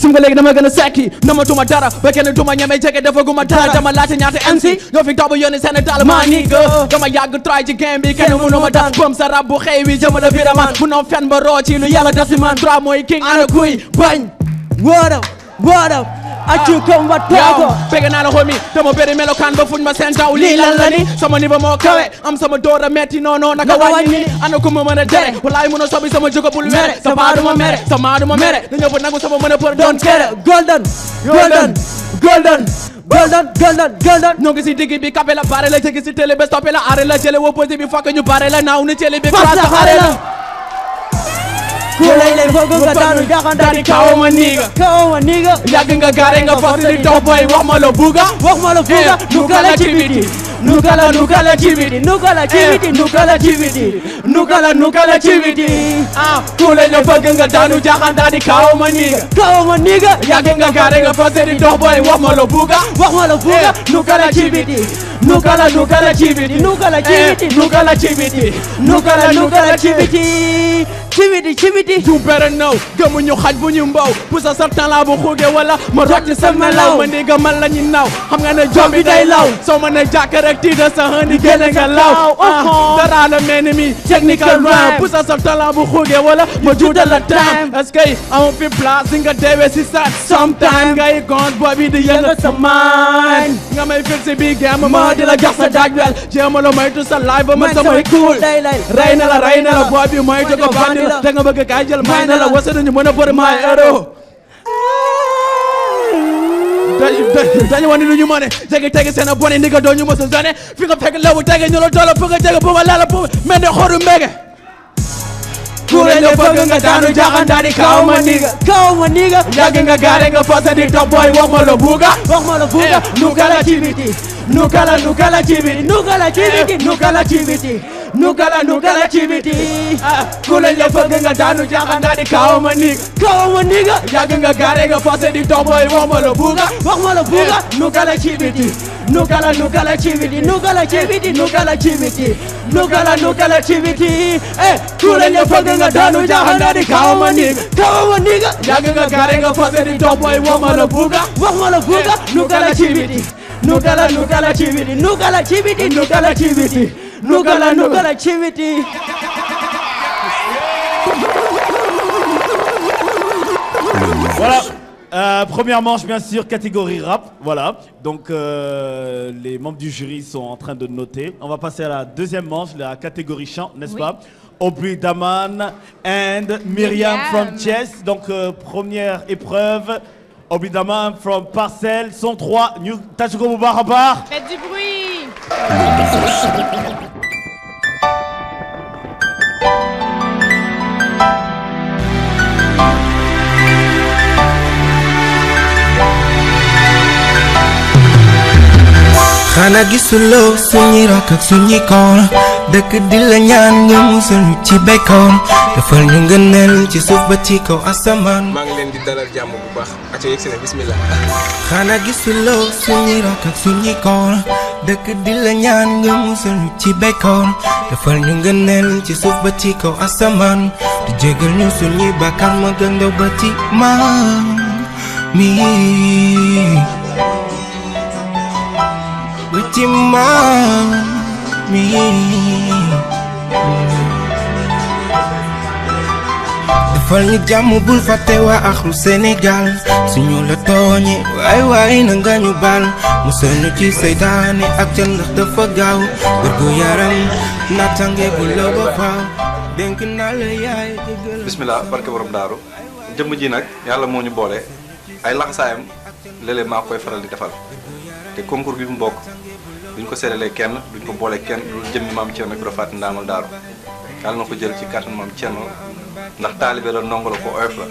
sim nga léegi dama gën a sekki namatuma dara ba kenn duma ñeme jege defaguma dara dama laajte ñaata MC ñoo fi tabu yónni Sénégal maa ni ga dama yàgg try ci game bi kenn mënu ma daan bëm sa rab bu xëy wi jëma la viraman bu noo fen ba roo ci lu yàlla dasi man 3 mooy king ana kuy bañ what up accu kom wa togo bëgg naa la xomi dama bëri melokaan ba fuñ ma seen taw lii lan la ni sama niveau moo kawe am sama door a metti noonu naka wàññi ana ku ma mën a dere walaay mën a sobi sama jógo bul mere sa maaduma mere da ñëpp nangu sama mën a për doon kere golden ñoo ngi si digg bi kape la bare la jegi si télé ba stoppé la are la jële opposé bi fokk ñu bare la naaw ni télé bi croise are la kulay fogo nga daanu jaxan daani kawo ma niga yàgg nga gaare nga fas di dox boy wax ma la buga nukala ci biti kulay la fogo nga daanu jaxan daani kawo ma niga yàgg nga gaare nga fas di dox boy wax ma la buga nukala ci biti cibiti you better know gëmuñu xaj bu ñu mbaw pusa sa talent bu xuuge wala ma rocc sa melaw ma ndiga man la ñu naw xam nga ne jom bi day law soo ma ne jàkk rek tiida sa hëndi génne nga law dara la mel mi technical rap pusa sa talent bu xuuge wala ma juutal la time est-ce que amu fi place nga deewee si sa sometime ngay gont boobi di yëngal sa mind nga may fil si bi game ma di la jox sa daajwel jéema la maytu sa live ba ma samay cool rey na la boobi may jogo bandi da nga bëgg kaay jël may na la wasa nañu mën a bëri may euro dañu wane lu ñu mën jege tege seen a bone ni nga doon ñu mos a zone fi nga fekk lewu tege ñu la doole bëgg a jege bu ma lala bu mel ne xoru mbege ku la ñu bëgg nga daanu jaxan daal di kaw ma niga yàgg nga gaare nga fasa di top boy wax ma la buuga nu kala cibiti ku la ñu bëgg nga daanu jaxan daal di kaw ma niga yàgg nga gaare nga fasa di top boy wax ma la buuga nu kala cibiti ku la ñu bëgg nga daanu jaxan daal di kaw ma niga yàgg nga gaare nga fasa di top boy wax ma la buuga nu kala cibiti Voilà, première manche bien sûr, catégorie rap, voilà. Donc les membres du jury sont en train de noter. On va passer à la deuxième manche, la catégorie chant, n'est-ce pas? Aubrey Daman and Myriam from Chess. Donc première épreuve, Aubrey Daman from Parcel, son 3, New Tachiko Moubahabar. Faites du bruit. xanaa gisuloo suñuy rakk ak suñuy koor dëkk di la ñaan nga musal ñu ci béykoor defal ñu ngëneel ci suuf ba ci kaw asamaan. maa ngi leen di dalal jàmm bu baax aca yegg si na bismillah. xanaa gisuloo suñuy rakk ak suñuy koor dëkk di la ñaan nga musal ñu ci béykoor defal ñu ngëneel ci suuf ba ci kaw asamaan di jégal ñu suñuy bàkkaar ma gën ndaw ba ci maam mi. With mommy defal ñu jàmm bul fàtte waa axlu Sénégal suñu la tooñe waay na nga ñu baal musal ñu ci seytaane ak ca ndax dafa gaaw wérgu yaram nattange bu la ba faaw dénk naa la yaay bismillah barke borom daaru jëmm ji nag yàlla moo ñu boole ay laxasaayam léeg-léeg maa koy faral di defal te concours bi mu bokk duñ ko séddalee kenn duñ ko boole kenn lu jëmmi maam Thierno Ibra Faty ndaamal daaru yàlla na ko jël ci kàttan maam Thierno ndax taalibe la ndongo la ko oyof la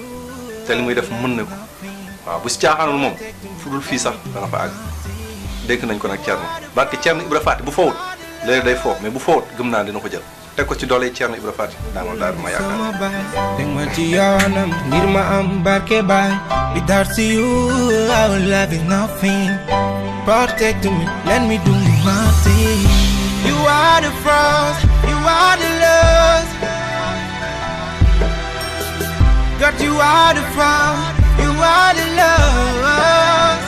te li muy def mën na ko waaw bu si caaxaanul moom fu dul fii sax dana fa àgg dénk nañ ko nag Thierno barke Thierno Ibra Faty bu fowut léegi day foofu mais bu fowut gëm naa dina ko jël teg ko ci doole Thierno Ibra Faty ndaamal daaru ma yaakaar teg ma ci yoonam ngir ma am barke baay without you I will have nothing. Protect me, let me do my thing. You are the frost, you are the love. God, you are the frost, you are the love.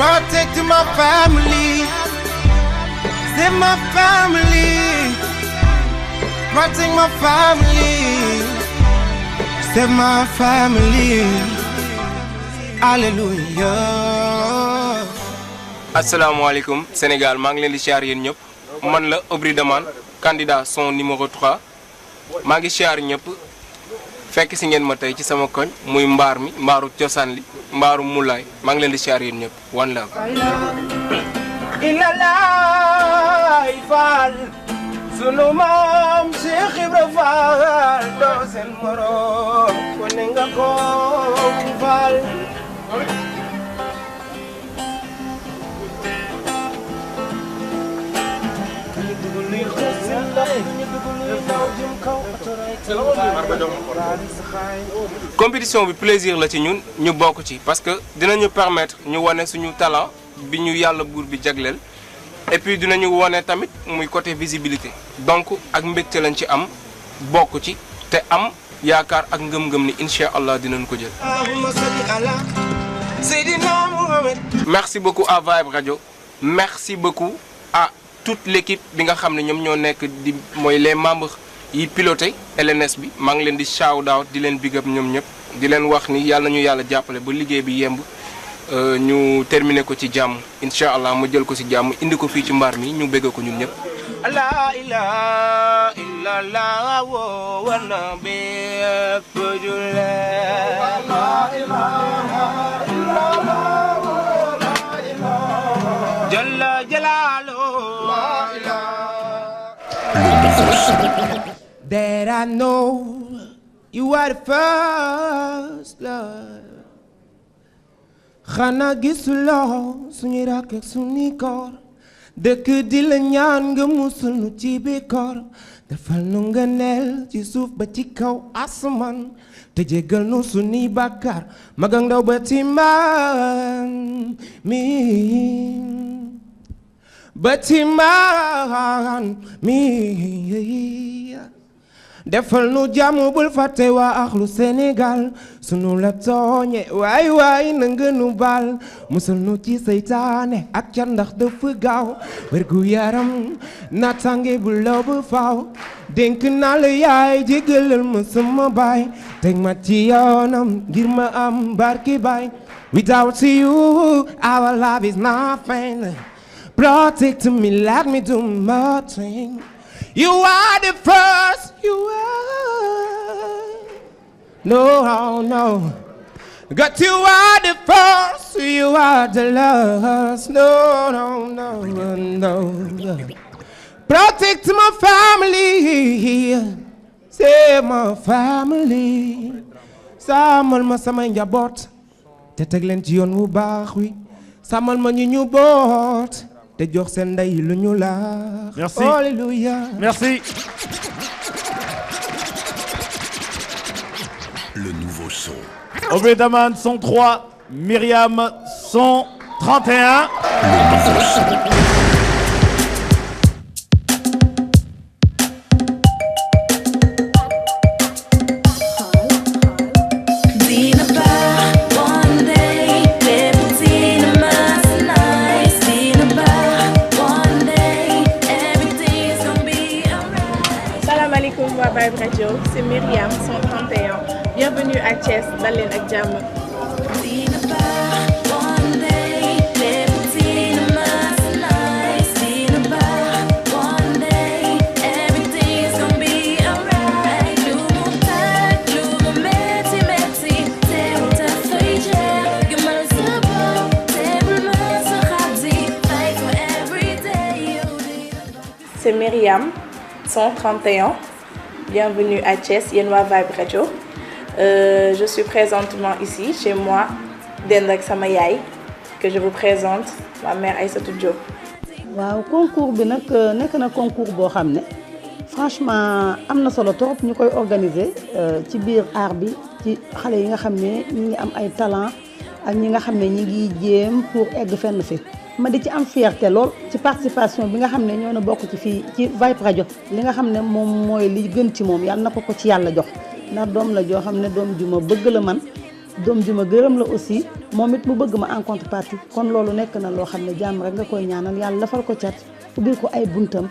Protect my family, save my family. Protect my family, save my family. Alléluia. Asalaamaaleykum Sénégal maa ngi leen di siyaar yéen ñëpp man la Aubrey Daman candidat son numéro 3 maa ngi siyaar ñëpp fekk si ngeen ma tey ci sama koñ muy mbaar mi mbaaru cosaan li mbaaru mulaay maa ngi leen di siyaar yéen ñëpp one love. Ilalay Fall sunu maam Cheikh Ibra Fall doo seen morom ku ne nga ko Fall. compétition bi plaisir la ci ñun ñu bokk ci parce que dinañu permettre ñu wane suñu talent bi ñu yàlla buur bi jagleel et puis dinañu wane tamit muy côté visibilité donc ak mbégte lañ ci am bokk ci te am yaakaar ak ngëm-ngëm ni incha allah dinañ ko jël. Merci beaucoup à Vibe Radio merci beaucoup à toute l'équipe bi nga xam ne ñoom ñoo nekk di mooy les membres yi piloté LNS bi maa ngi leen di shout out di leen big up ñoom ñëpp di leen wax ni yàlla ñu yàlla jàppale ba liggéey bi yemb ñu terminé ko ci jàmm incha allah ma jël ko ci jàmm indi ko fii ci mbaar mi ñu bégg ko ñun ñëpp. La ilaha illallah wa nabi kujula. La ilaha illallah wa Jalla Jalaluhu. La ilaha. that I know you are the first love. Xanaa gisuloo suñu rakk ak suñu koor dëkk di la ñaan nga musul nu ci biir koor defal nu nga neel ci suuf ba ci kaw asamaan te jéggal nu suñuy bàkkaar mag ak ndaw ba ci mbaan mi defal nu jàmm bul fàtte waa axlu Sénégal sunu la tooñe waay waay na nga nu baal musal nu ci seytaane ak ca ndax dafa gaaw wérgu yaram naataange bu law ba faaw dénk naa la yaay jégalal ma sama baay teg ma ci yoonam ngir ma am barki baay without you our love is nothing protect me let me do my thing. You are the first, you are. No. Got you are the first, you are the last. No. Protect my family, save my family. Sàmmal ma sama njaboot, te teg leen ci yoon wu baax wi. Sàmmal ma ñu boot. Merci. Alléluia. Merci. Le nouveau son. Obédaman, son 3. Myriam, son 31. Le nouveau son. Vibe Radio, c'est Myriam, son 31. Bienvenue à Thiès, dal leen ak jàmm. C'est Myriam, son 31. Bienvenue à Thiès, Yenwa Vibe Radio. Je suis présentement ici, chez moi, d'Endak Samayay, que je vous présente, ma mère Aïssatou Diop. Waaw concours bi nak nek na concours bo xamné franchement amna solo trop ñukoy organiser ci biir art bi ci xalé yi nga xamné ñi ngi am ay talent ak ñi nga xamné ñi ngi jéem pour egg fenn fi. Ma di ci am fierté lool ci participation bi nga xamné ñoo na bokk ci fi ci Vibe Radio li nga xamné mom moy li gën ci mom yalla nako ko ci yalla jox ndax doom la jo xamné doom ju ma bëgg la man doom ju ma gërëm la aussi momit mu bëgg ma en contrepartie kon loolu nekk na loo xamné jamm rek nga koy ñaanal yalla lafal ko cat ubbil ko ay buntam.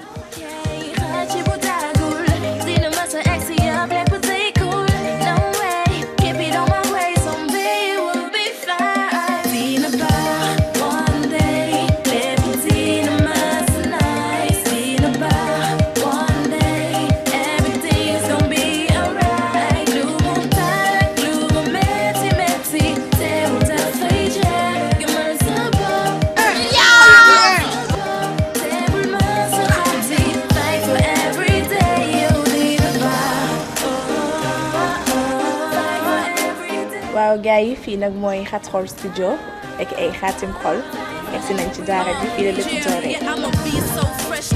waaw gars yi fii nag mooy Xat Xol studio ak ay Xaatim Xol ak si nañ ci daara bi fii la lépp dooree.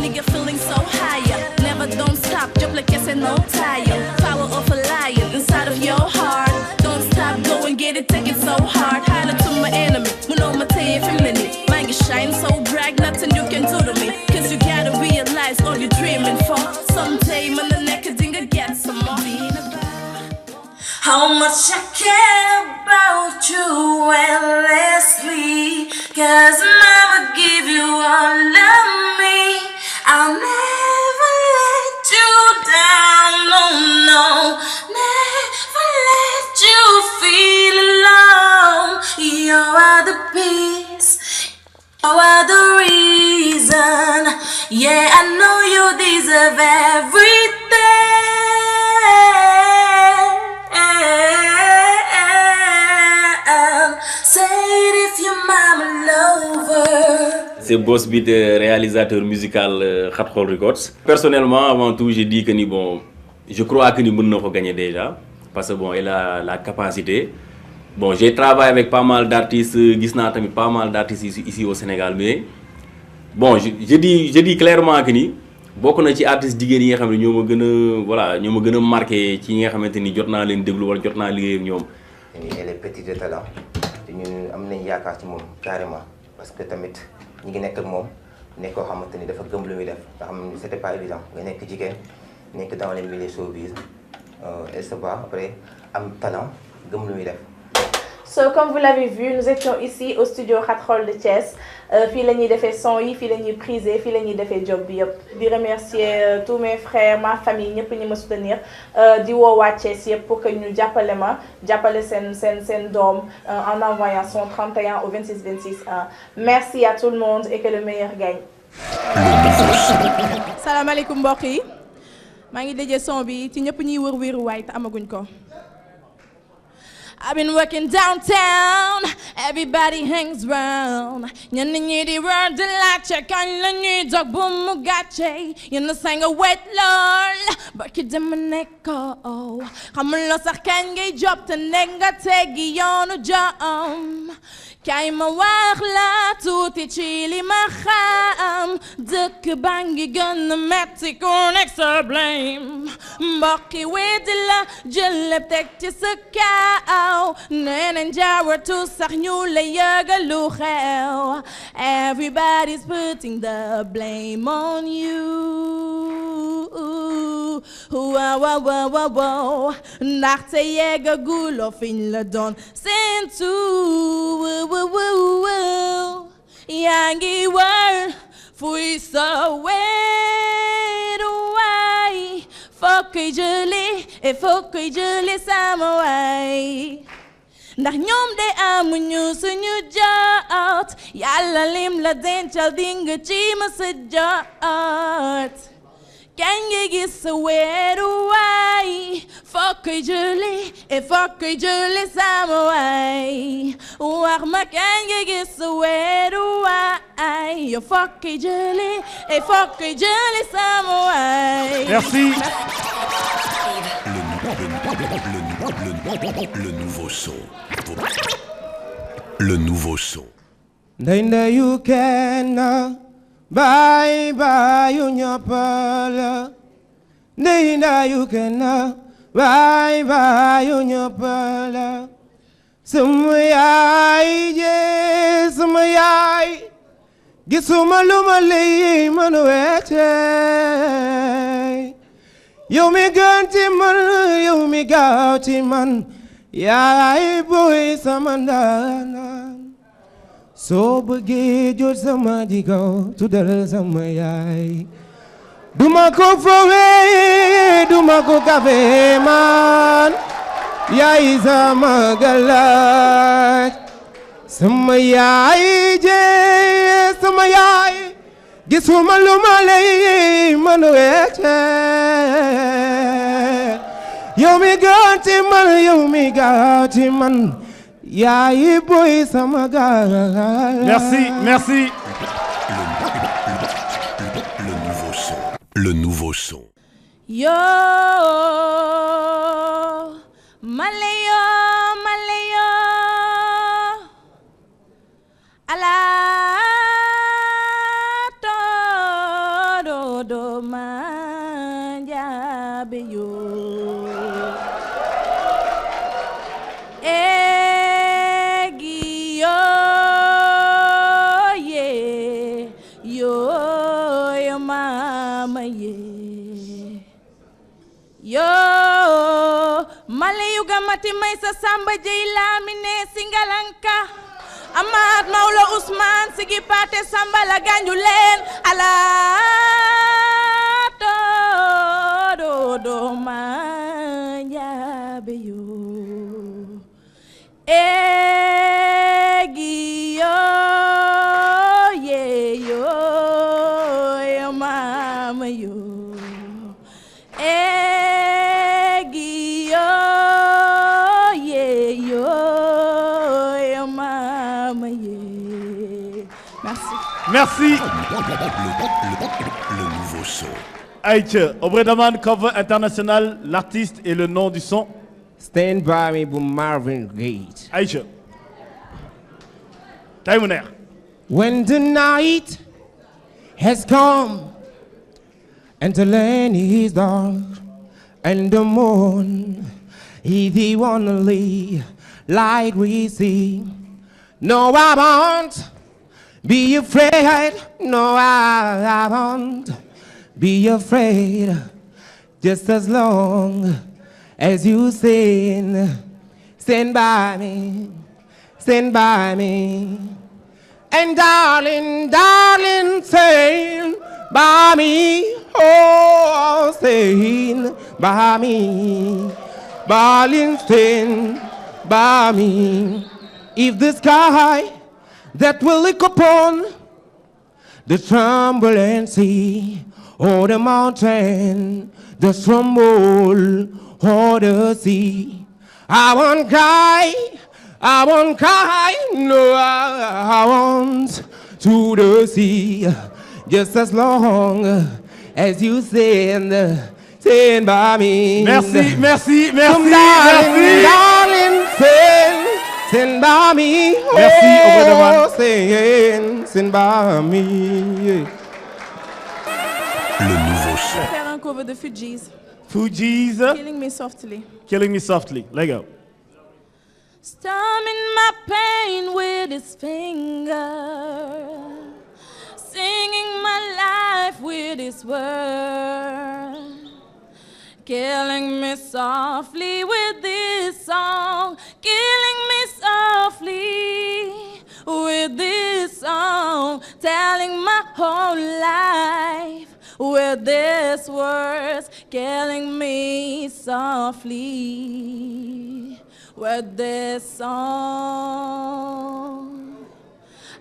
Nigga feeling so higher, never don't stop, jump like it's no tire. Power of a lion inside of your heart. Don't stop, go and get it, take it so hard. Holler to my enemy, we know my tail feeling it. Mind you shine so bright, nothing you can do to me. Cause you gotta realize all you're dreaming for. Someday, man, the neck is gonna get some more. How much I care about you endlessly. Cause mama give you all of me. I'll never let you down, no. Never let you feel alone. You are the peace, you are the reason. Yeah, I know you deserve everything. C'est Boss Beat, réalisateur musical Khat Khol Records. Personnellement, avant tout, j'ai dit que bon, je crois que ni mën na ko gagner déjà parce que bon elle a la capacité. Bon, j'ai travaillé avec pas mal d'artistes, gis naa tamit pas mal d'artistes ici au Sénégal, mais bon, je dis clairement que ni bokk na ci artistes jigéen yi nga xam ne ñoo ma gën a voilà ñoo ma gën a marqué ci ñi nga xamante ni jot naa leen déglu wala jot naa liggéey ak ñoom. Elle est petite de talent te ñun am nañ yaakaar ci moom carrément parce que tamit ñi ngi nekk ak moom nekk koo xamante ni dafa gëm lu muy def nga xam ne c'était pas évident nga nekk jigéen nekk dans les milieux showbiz elle se bat après am talent gëm lu muy def. So, comme vous l'avez vu, nous étions ici au studio Khatrol de Thiès. Fii la ñuy defee son yi, fii la ñuy priser, fii la ñuy defee job bi yëpp. Di remercier tous mes frères, ma famille, ñëpp ñi ma soutenir. Di woo waa Thiès yëpp pour que ñu jàppale ma, jàppale seen doom en envoyant son 31 au 26 26 1. Merci à tout le monde et que le meilleur gagne. Salaamaaleykum mbokk yi. Maa ngi déjee son bi ci ñëpp ñuy wër wéeru waay te amaguñ ko. I've been working downtown, everybody hangs round. Ñenn ñi di wër di laajte kañ la ñuy dog bu mu gàcce. Yenn saa nga wet lool, barki dem nekko. Xamuloo sax kañ ngay job te nekk nga teggi yoonu jom. Kay ma wax la tuuti ci li ma xam. Dëkk baa ngi gën a metti ku nekk sa blame. Mbokki weddi la jël lépp teg ci sa kaw. Nee nañ jaaratu sax ñu la yëgal lu xew. Everybody's putting the blame on you. Wow, wow, wow, wow, wow. Ndaxte yeggaguloo fiñ la doon séentu. Yaa ngi wër fuy sa weeru waay. Foo koy jëlee et foo koy jëlee sama waay. Ndax ñoom de amuñu suñu jot. Yàlla lim la dencal dinga ci ma sa jot. Kañ nga gis sa weeru waay. Foo koy jëlee et foo koy jëlee sama waay. Wax ma kañ nga gis sa weeru waay. Yo foo koy jëlee et foo koy jëlee sama waay. Merci. Le nouveau son. Le nouveau son. You can bye bye you nyapala. You can bye bye you nyapala. Sumay je sumay. Gisuma lumali manuete. You me ganti man, you me gauti man. Yaay boy samandana. So bëggee jot sama digaw tuddal sama yaay. Duma ko fowe, duma ko kafe man. Yaay sama galaaj. Sama yaay je sama yaay. Gisuma lu ma lay mën a wecce. Yow mi gànti man, yow mi gànti man. Yaay boy sama gaal. Merci, merci. Le nouveau son. Le nouveau son. Yo, Malayo, Malayo. Ala todo manjabe yo. Mati may sa samba jey lamine singalanka Amaat Mawla Ousmane sigi pate samba la ganju leen ala do manjabe yo egi yo ye yo yo mama yo Merci. Le nouveau son. Aïcha, Obredaman, cover international, l'artiste et le nom du son. Stand by me pour Marvin Gaye. Aïcha. Taïmouner. When the night has come and the land is dark and the moon is the only light we see. No, I won't be afraid. No, I won't be afraid. Just as long as you stand by me, stand by me. And darling, darling, stand by me. Oh, stand by me. Darling, stand by me. If the sky that will look upon the trembling sea, or the mountain, the tremble, or the sea, I won't cry, no, I won't to the sea, just as long as you stand by me. Merci, merci, Come merci, merci. darling, stand by me. Merci, oh, stand by me. Le nouveau son. Faire un cover de Fugees. Fugees. Killing Me Softly. Killing Me Softly. Let go. Strumming my pain with his finger, singing my life with his word, killing me softly with this song, killing me softly with this song, telling my whole life with these words, killing me softly with this song.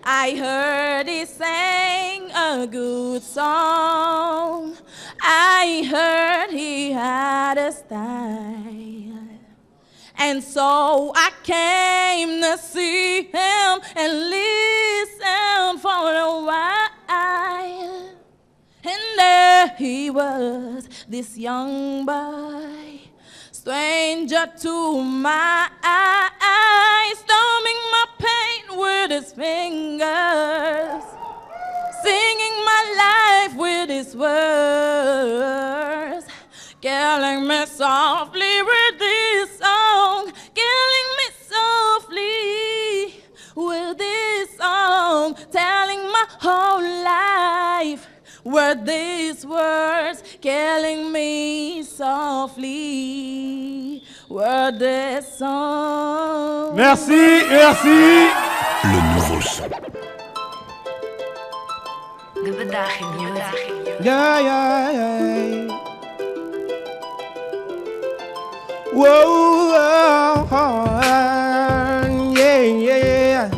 I heard he sang a good song. I heard he had a style. And so I came to see him and listen for a while. And there he was, this young boy, stranger to my eyes, numbing my pain with his fingers, singing my life with his words, killing me softly with this song, killing me softly with this song, telling my whole life with these words, killing me softly with this song. Merci, merci. Le nouveau son. Yeah, yeah, yeah. Whoa, yeah, yeah.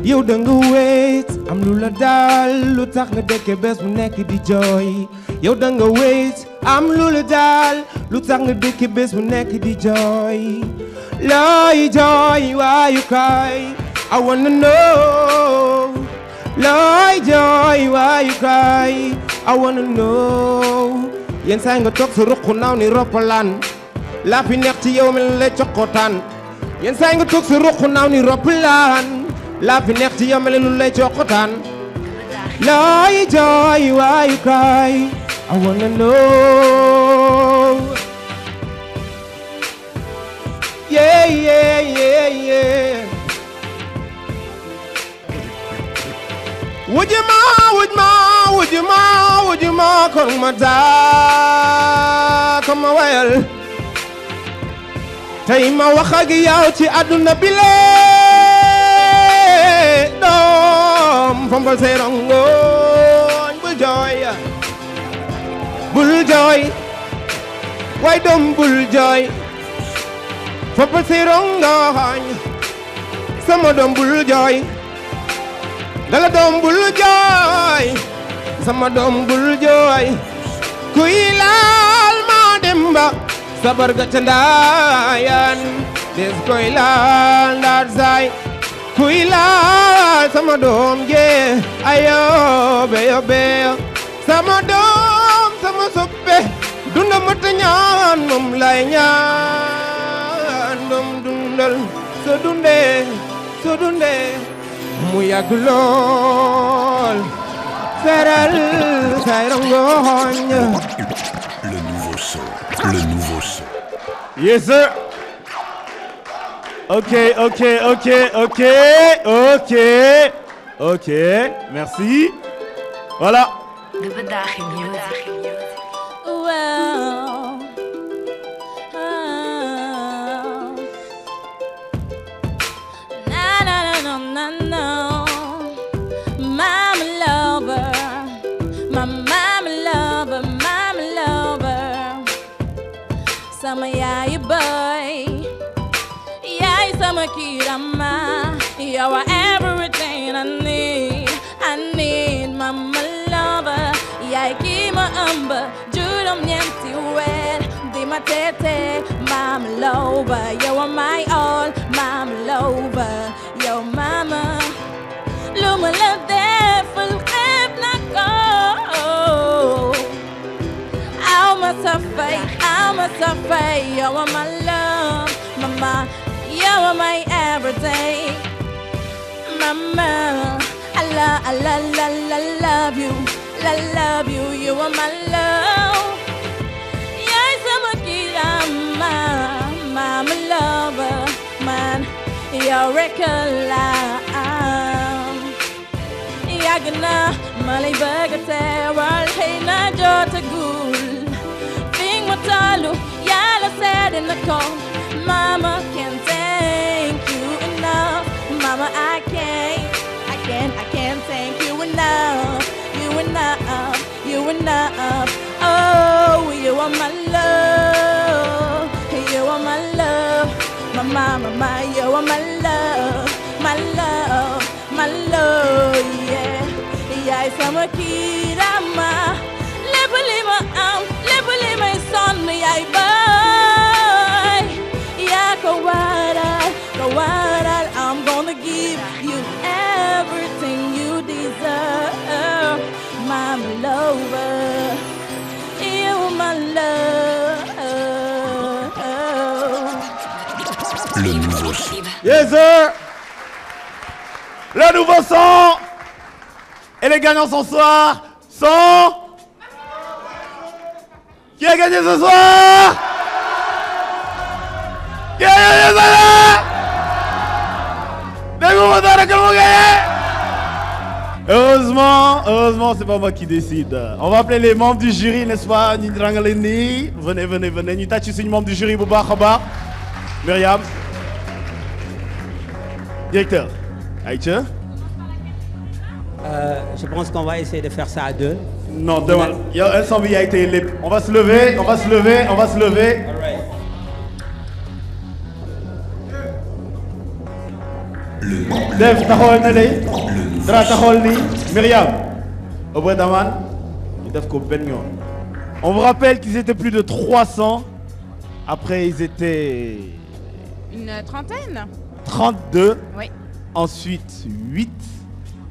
Yow da nga wait am lu la daal lu tax nga dëkke bés bu nekk di jooy. Yow da nga wait am lu la daal lu tax nga dëkke bés bu nekk di jooy. Looy jooy, why you cry? I wanna know. Looy jooy, why you cry? I wanna know. Yenn saa nga toog sa ruq naaw ni roppalaan laa fi neex ci yow mel la cokkotaan. Yenn saa nga toog sa ruq naaw ni roppalaan laa fi neex ci yow mel lu lay cokkotaan. Looy jooy, why you cry? I wanna know. Yeah, yeah, yeah, yeah. Would you ma, kon ma daa, kon ma wayal. Tey ma wax ak yow ci àdduna bi lee, doom fombal say rongoñ, bul jooy, bul jooy, way doom bul jooy, fombal say rongoñ, sama doom bul jooy. Dala doom bul jooy, sama doom bul jooy, kuy laal ma demba sabar ga ca ndaayan des koy laal ndaat saay kuy laal sama doom jee ayo beyo beyo sama doom sama soppe dunda mata ñaan moom lay ñaan doom dundal so dundee mu yàgg lool feral say rongoñ. Le nouveau son. Le nouveau son. Yes sir. Ok. Merci. Voilà. Sama yaay boy, yaay sama kirama. You are everything I need, mama lover. Yaay ki ma ëmb juróom-ñeenti weer di ma tete, mama lover. You are my all, mama lover. Yo mama, lu ma la defal xeeb na ko. I'm a suffer, you are my love, mama, you are my everything, mama, I love you, you are my love, yes, I'm a kid, mama lover, man, you're regular, yagna, malay bagate, wal hey na jota gul. Yalla said in the call, mama can't thank you enough. Mama, I can't thank you enough. You enough. Oh, you are my love. You are my love. Mama, you are my love. My love, yeah. Yeah, sama kirama. Lebulima son yay boy. Yeah, kawaral, I'm gonna give you everything you deserve. My lover, you my love. Le nouveau son. Yes sir. Le nouveau son. Et les gagnants ce soir sont... Qui a gagné ce soir? Qui a gagné ce soir? Heureusement, c'est pas moi qui décide. On va appeler les membres du jury, n'est-ce pas? Venez. Nous t'as les membres du jury, Bouba Khaba. Myriam. Directeur. Aïcha. Je pense qu'on va essayer de faire ça à deux. Non, demain. Il y a un samedi qui a été libre. On va se lever. Dev, taxawal na lay. Dara taxawal ni. Myriam. Obradaman. On vous rappelle qu'ils étaient plus de 300. Après, ils étaient... Une trentaine. 32. Oui. Ensuite, 8.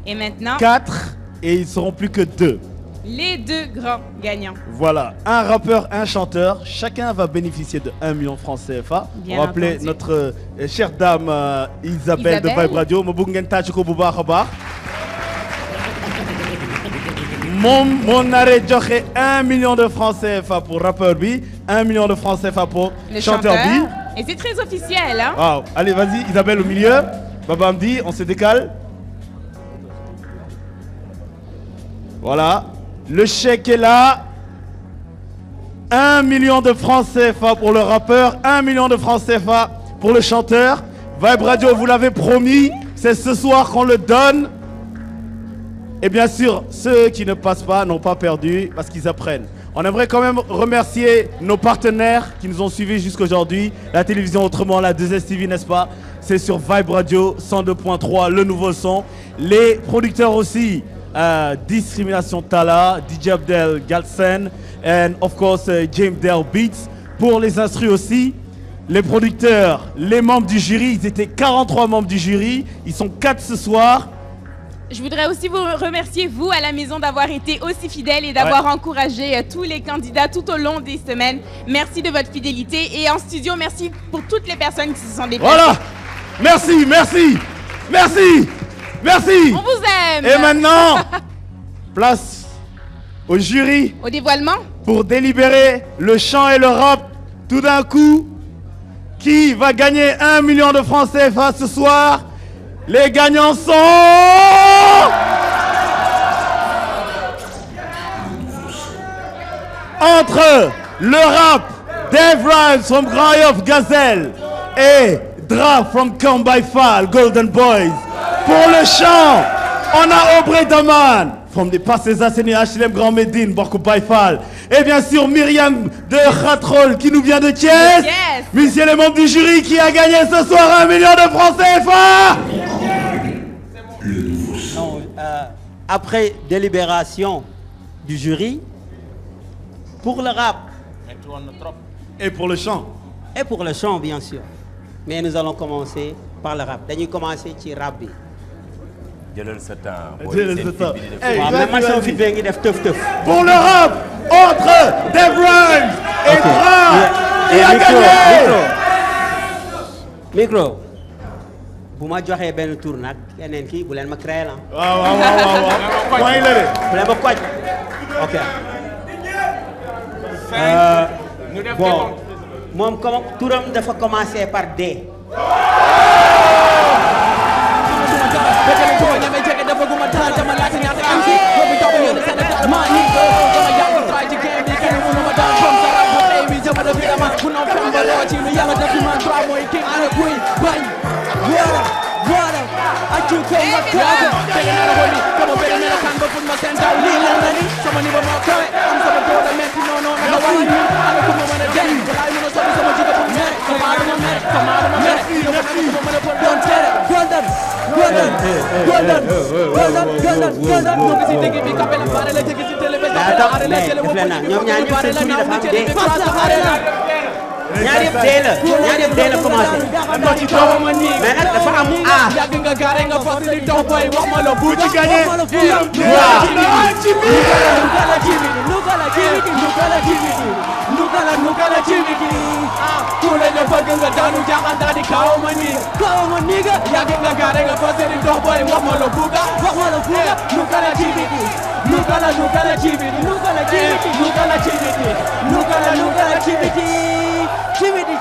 Et maintenant 4. Et ils seront plus que 2. Les deux grands gagnants. Voilà, un rappeur, un chanteur. Chacun va bénéficier de 1 million de francs CFA. Bien On va appeler entendu. notre chère dame Isabelle de Vibe Radio. Mon arrêt joxe 1 million de francs CFA pour rappeur B, 1 million de francs CFA pour Le chanteur B. Et c'est très officiel, hein? Wow. Allez, vas-y, Isabelle au milieu. Baba Amdi, on se décale. Voilà. Le chèque est là. 1 million de francs CFA pour le rappeur, 1 million de francs CFA pour le chanteur. Vibe Radio, vous l'avez promis, c'est ce soir qu'on le donne. Et bien sûr, ceux qui ne passent pas n'ont pas perdu parce qu'ils apprennent. On aimerait quand même remercier nos partenaires qui nous ont suivis jusqu'aujourd'hui. La télévision autrement, la 2STV, n'est-ce pas? C'est sur Vibe Radio 102.3, le nouveau son. Les producteurs aussi. Discrimination Tala, DJ Abdel Galsen, and of course James Dale Beats pour les instrus aussi. les producteurs, les membres du jury. Ils étaient 43 membres du jury. Ils sont 4 ce soir. Je voudrais aussi vous remercier, vous, à la maison, d'avoir été aussi fidèles et d'avoir encouragé tous les candidats tout au long des semaines. Merci de votre fidélité. Et en studio, merci pour toutes les personnes qui se sont déplacées. Voilà. Merci, merci, merci, merci. On vous aime. Et maintenant, place au jury. Au dévoilement. Pour délibérer le chant et le rap. Tout d'un coup, qui va gagner 1 million de francs CFA ce soir? Les gagnants sont... Entre le rap, Dave Rhymes from Grand Yoff Gazelle et Dra from Come By Fall, Golden Boys. Pour le chant, on a Aubrey Daman from des Passés Assénés, HLM Grand Médine, Borco By Fall. Et bien sûr Myriam de Khatrol qui nous vient de Thiès. Yes. Monsieur les membres du jury qui a gagné ce soir 1 million de francs CFA. Non, après délibération du jury, pour le rap. Et pour le chant. Et pour le chant, bien sûr. Mais nous allons commencer par le rap. Dañuy commencer ci rap bi. jëlal sa temps. Jëlal sa temps. waaw mais man sama fit bee ngi def tëf tëf. Pour le rap, entre Dave Rhymes et Dra, qui a gagné. Micro. bu ma joxee benn tour nag keneen kii bu leen ma créé la. waaw. point la de. bu leen ma koj. ok. Bon moom comme turam dafa commencé par D. ñaari yëpp dee la ñaari yëpp dee la commencé. mais nag dafa am A. yàgg nga gaare nga fas li taw boy wax ma la bu ci gagné. nugala cibiti. Kule ne bëgg nga daanu jaaxal daal di kaw ma nii ga. yàgg nga gaare nga fas li taw boy wax ma la buga. nugala cibiti. nugala cibiti. nugala cibiti.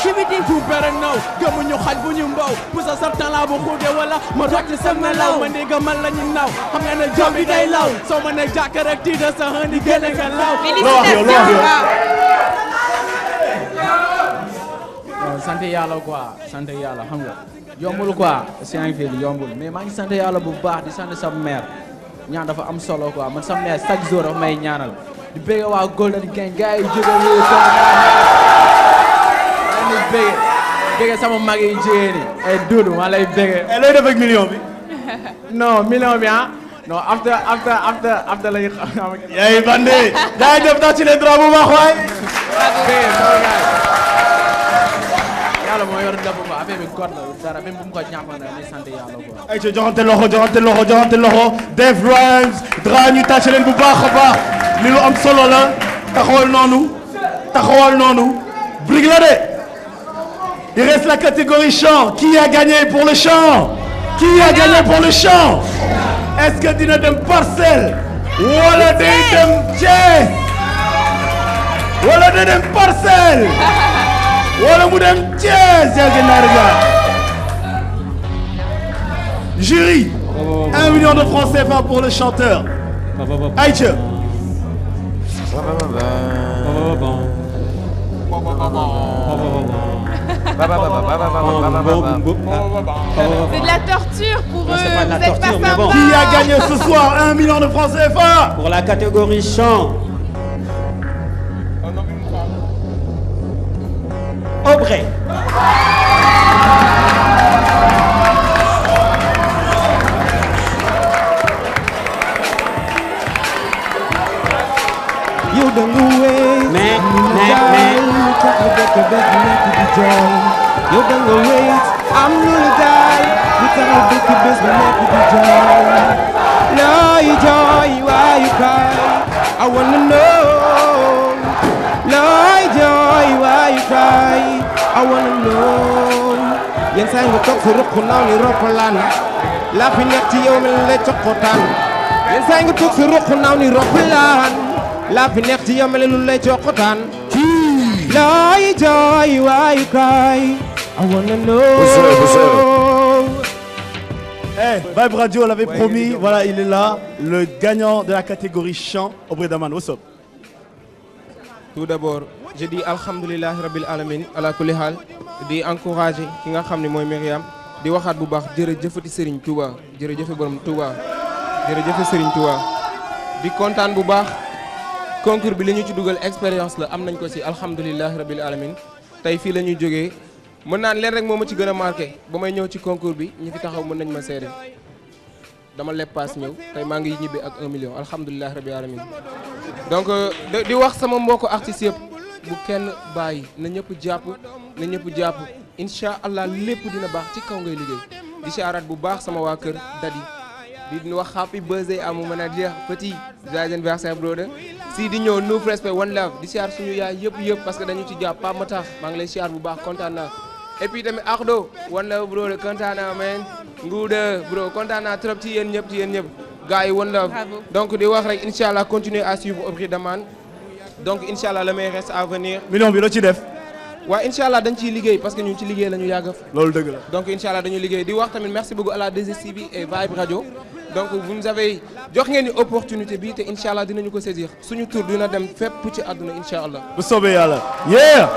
Chimiti fu better know gëmuñu xaj bu ñu mbaw bu sa sartan la bu xuude wala ma rocc sa melaw ma ndiga man la ñu naw xam nga ne jom bi day law soo ma ne jàkk rek tiida sa xëndi génne nga law sant yàlla quoi sant yàlla xam nga yombul quoi scientifique yombul mais maa ngi sant yàlla bu baax di sant sa mère ñaan dafa am solo quoi man sa mère chaque jour dafa may ñaanal di bëgg waa Golden Gang gars yi bëgg sama mag yi jigéen ñi ay Doudou maa lay bëgg. looy def ak million bi. non million bi ah non after lay xam. yaay bandi. daa def tax ci les droits bu baax waay. yàlla moo yor ndam ba affaire bi god la dara même bu mu ko ñàkkoon rek ni sant yàlla quoi. ay ca joxante loxo Dave Rhymes Dra ñu tàcc leen bu baax a baax li lu am solo la taxawal noonu brique la de. Il reste la catégorie chant. Qui a gagné pour le chant? Qui a gagné pour le chant? Est-ce que dina dem Parcelles wala day dem Thiès wala day dem Parcelles wala mu dem Thiès Jury, 1 million de francs CFA pour le chanteur. Aïcha. C'est de la torture pour eux, c'est pas de la vous êtes torture, pas mais bon. sympa. Qui a gagné ce soir 1 million de francs CFA? Pour la catégorie chant. Aubrey. yow da nga wéy mais tax nga dëkk bés bu nekk di jooy yow da nga wéet am lu la daal lu tax nga dëkk bés bu nekk di jooy looy jooy waayu kaay I wanna know looy jooy waayu kaay I wanna know yenn saa nga toog sa ruq naaw ni roppalaan laa fi nekk ci yow mel la coqotaan yenn saa nga toog sa ruq naaw ni roppalaan laa fi nekk ci yow mel lu lay coqotaan looy jooy waayu kaay I wanna know. Hey, Vibe Radio l'avait promis, voilà il est là, le gagnant de la catégorie chant auprès d'Aman. What's up? Tout d'abord, je dis alhamdulillah rabbil alamin ala kulli hal di encourager ki nga xam ne mooy Myriam di waxaat bu baax jërëjëfati Serigne Touba jërëjëf borom Touba jërëjëf Serigne Touba di kontaan bu baax concours bi li ñu ci dugal expérience la am nañ ko ci alhamdulillah rabbil alamin tey fii la ñuy jógee mën naan leen rek moo ma ci gën a marqué ba may ñëw ci concours bi ñi fi taxaw mën nañ ma seede dama lepp paas ñëw tey maa ngi ñibbi ak 1 million alhamdulilah rabbil alamin donc di wax sama mbokku artistes yëpp bu kenn bàyyi na ñëpp jàpp incha allah lépp dina baax ci kaw ngay liggéey di siyaaraat bu baax sama waa kër Dadi di wax happy birthday à mon manager petit joyeux anniversaire brother si di ñëw no respect one love di siyaar suñu yaay yëpp parce que dañu ci jàpp Pape Matar maa ngi lay siyaar bu baax kontaan naa et puis tamit Ardo one love brother kontaan naa man Ngouda bro kontaan naa trop ci yéen ñëpp gars yi one love donc di wax rek incha allah continuer à suivre auprès d'Aman donc incha allah le meilleur reste à venir. million bi loo ci def. waaw incha allah dañ ciy liggéey parce que ñun ci liggéey la ñu yàgg. loolu dëgg la. donc incha allah dañuy liggéey di wax tamit merci beaucoup à la 2STV et Vibe Radio donc vous nous avez jox ngeen ni opportunité bi te incha allah dinañu ko saisir suñu tour dina dem fépp ci àdduna incha allah. bu soobee yàlla. yeah.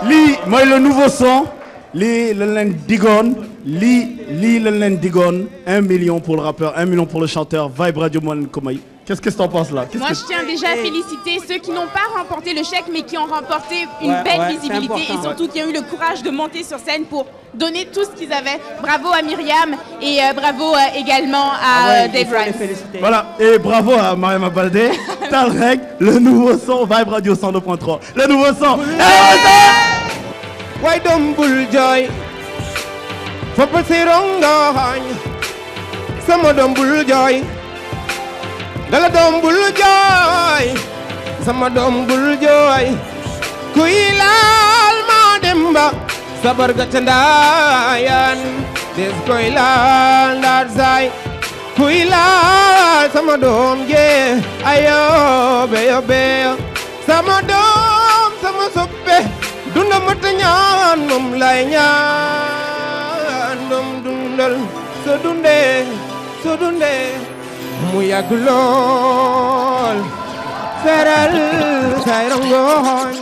lii mooy le nouveau son. lii lañ leen digoon lii lañ leen digoon 1 million pour le rappeur 1 million pour le chanteur Vibe Radio moo leen ko may. Qu'est-ce que t'en penses là? Moi, je tiens déjà à féliciter ceux qui n'ont pas remporté le chèque, mais qui ont remporté une belle visibilité et surtout qui ont eu le courage de monter sur scène pour donner tout ce qu'ils avaient. Bravo à Myriam et bravo également à Dave Rice. Voilà, et bravo à Mariama Baldé. Talrec, le nouveau son Vibe Radio 102.3. Le nouveau son. Why don't bull joy? For Pasironga, some of them bull joy. Dala doom bul jooy sama doom bul jooy kuy laal ma dem ba sabar ga ca ndaayan des koy laal ndaat saay kuy laal sama doom jee ayo beyo sama doom sama soppe dunda mata ñaan moom lay ñaan doom dundal so dundee mu yàgg lool feral say rangoon